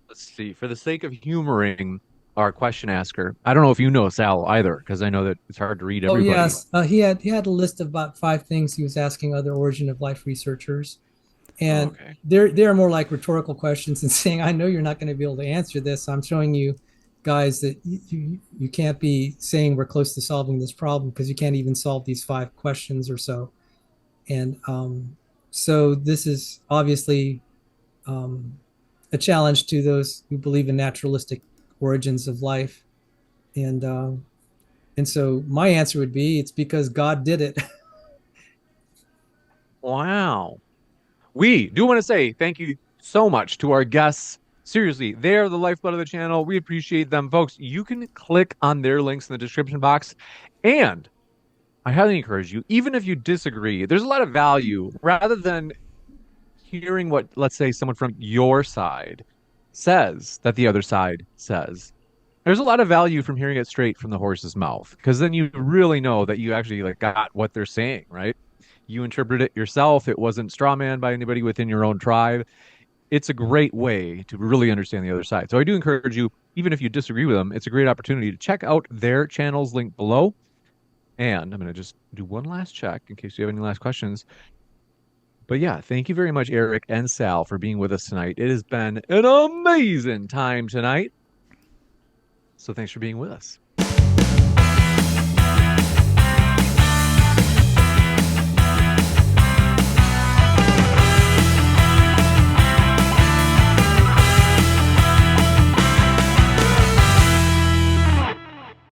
Let's see. For the sake of humoring our question asker, I don't know if you know Sal either, because I know that it's hard to read everybody. Oh yes, he had a list of about 5 things he was asking other origin of life researchers. And they're more like rhetorical questions and saying, I know you're not going to be able to answer this. So I'm showing you guys that you can't be saying we're close to solving this problem because you can't even solve these 5 questions or so. And so this is obviously a challenge to those who believe in naturalistic origins of life. And so my answer would be, it's because God did it. Wow. We do want to say thank you so much to our guests. Seriously, they're the lifeblood of the channel. We appreciate them, folks. You can click on their links in the description box. And I highly encourage you, even if you disagree, there's a lot of value rather than hearing what, let's say, someone from your side says that the other side says. There's a lot of value from hearing it straight from the horse's mouth, because then you really know that you actually like got what they're saying, right? You interpret it yourself. It wasn't strawman by anybody within your own tribe. It's a great way to really understand the other side. So I do encourage you, even if you disagree with them, it's a great opportunity to check out their channels linked below. And I'm going to just do one last check in case you have any last questions. But yeah, thank you very much, Eric and Sal, for being with us tonight. It has been an amazing time tonight. So thanks for being with us.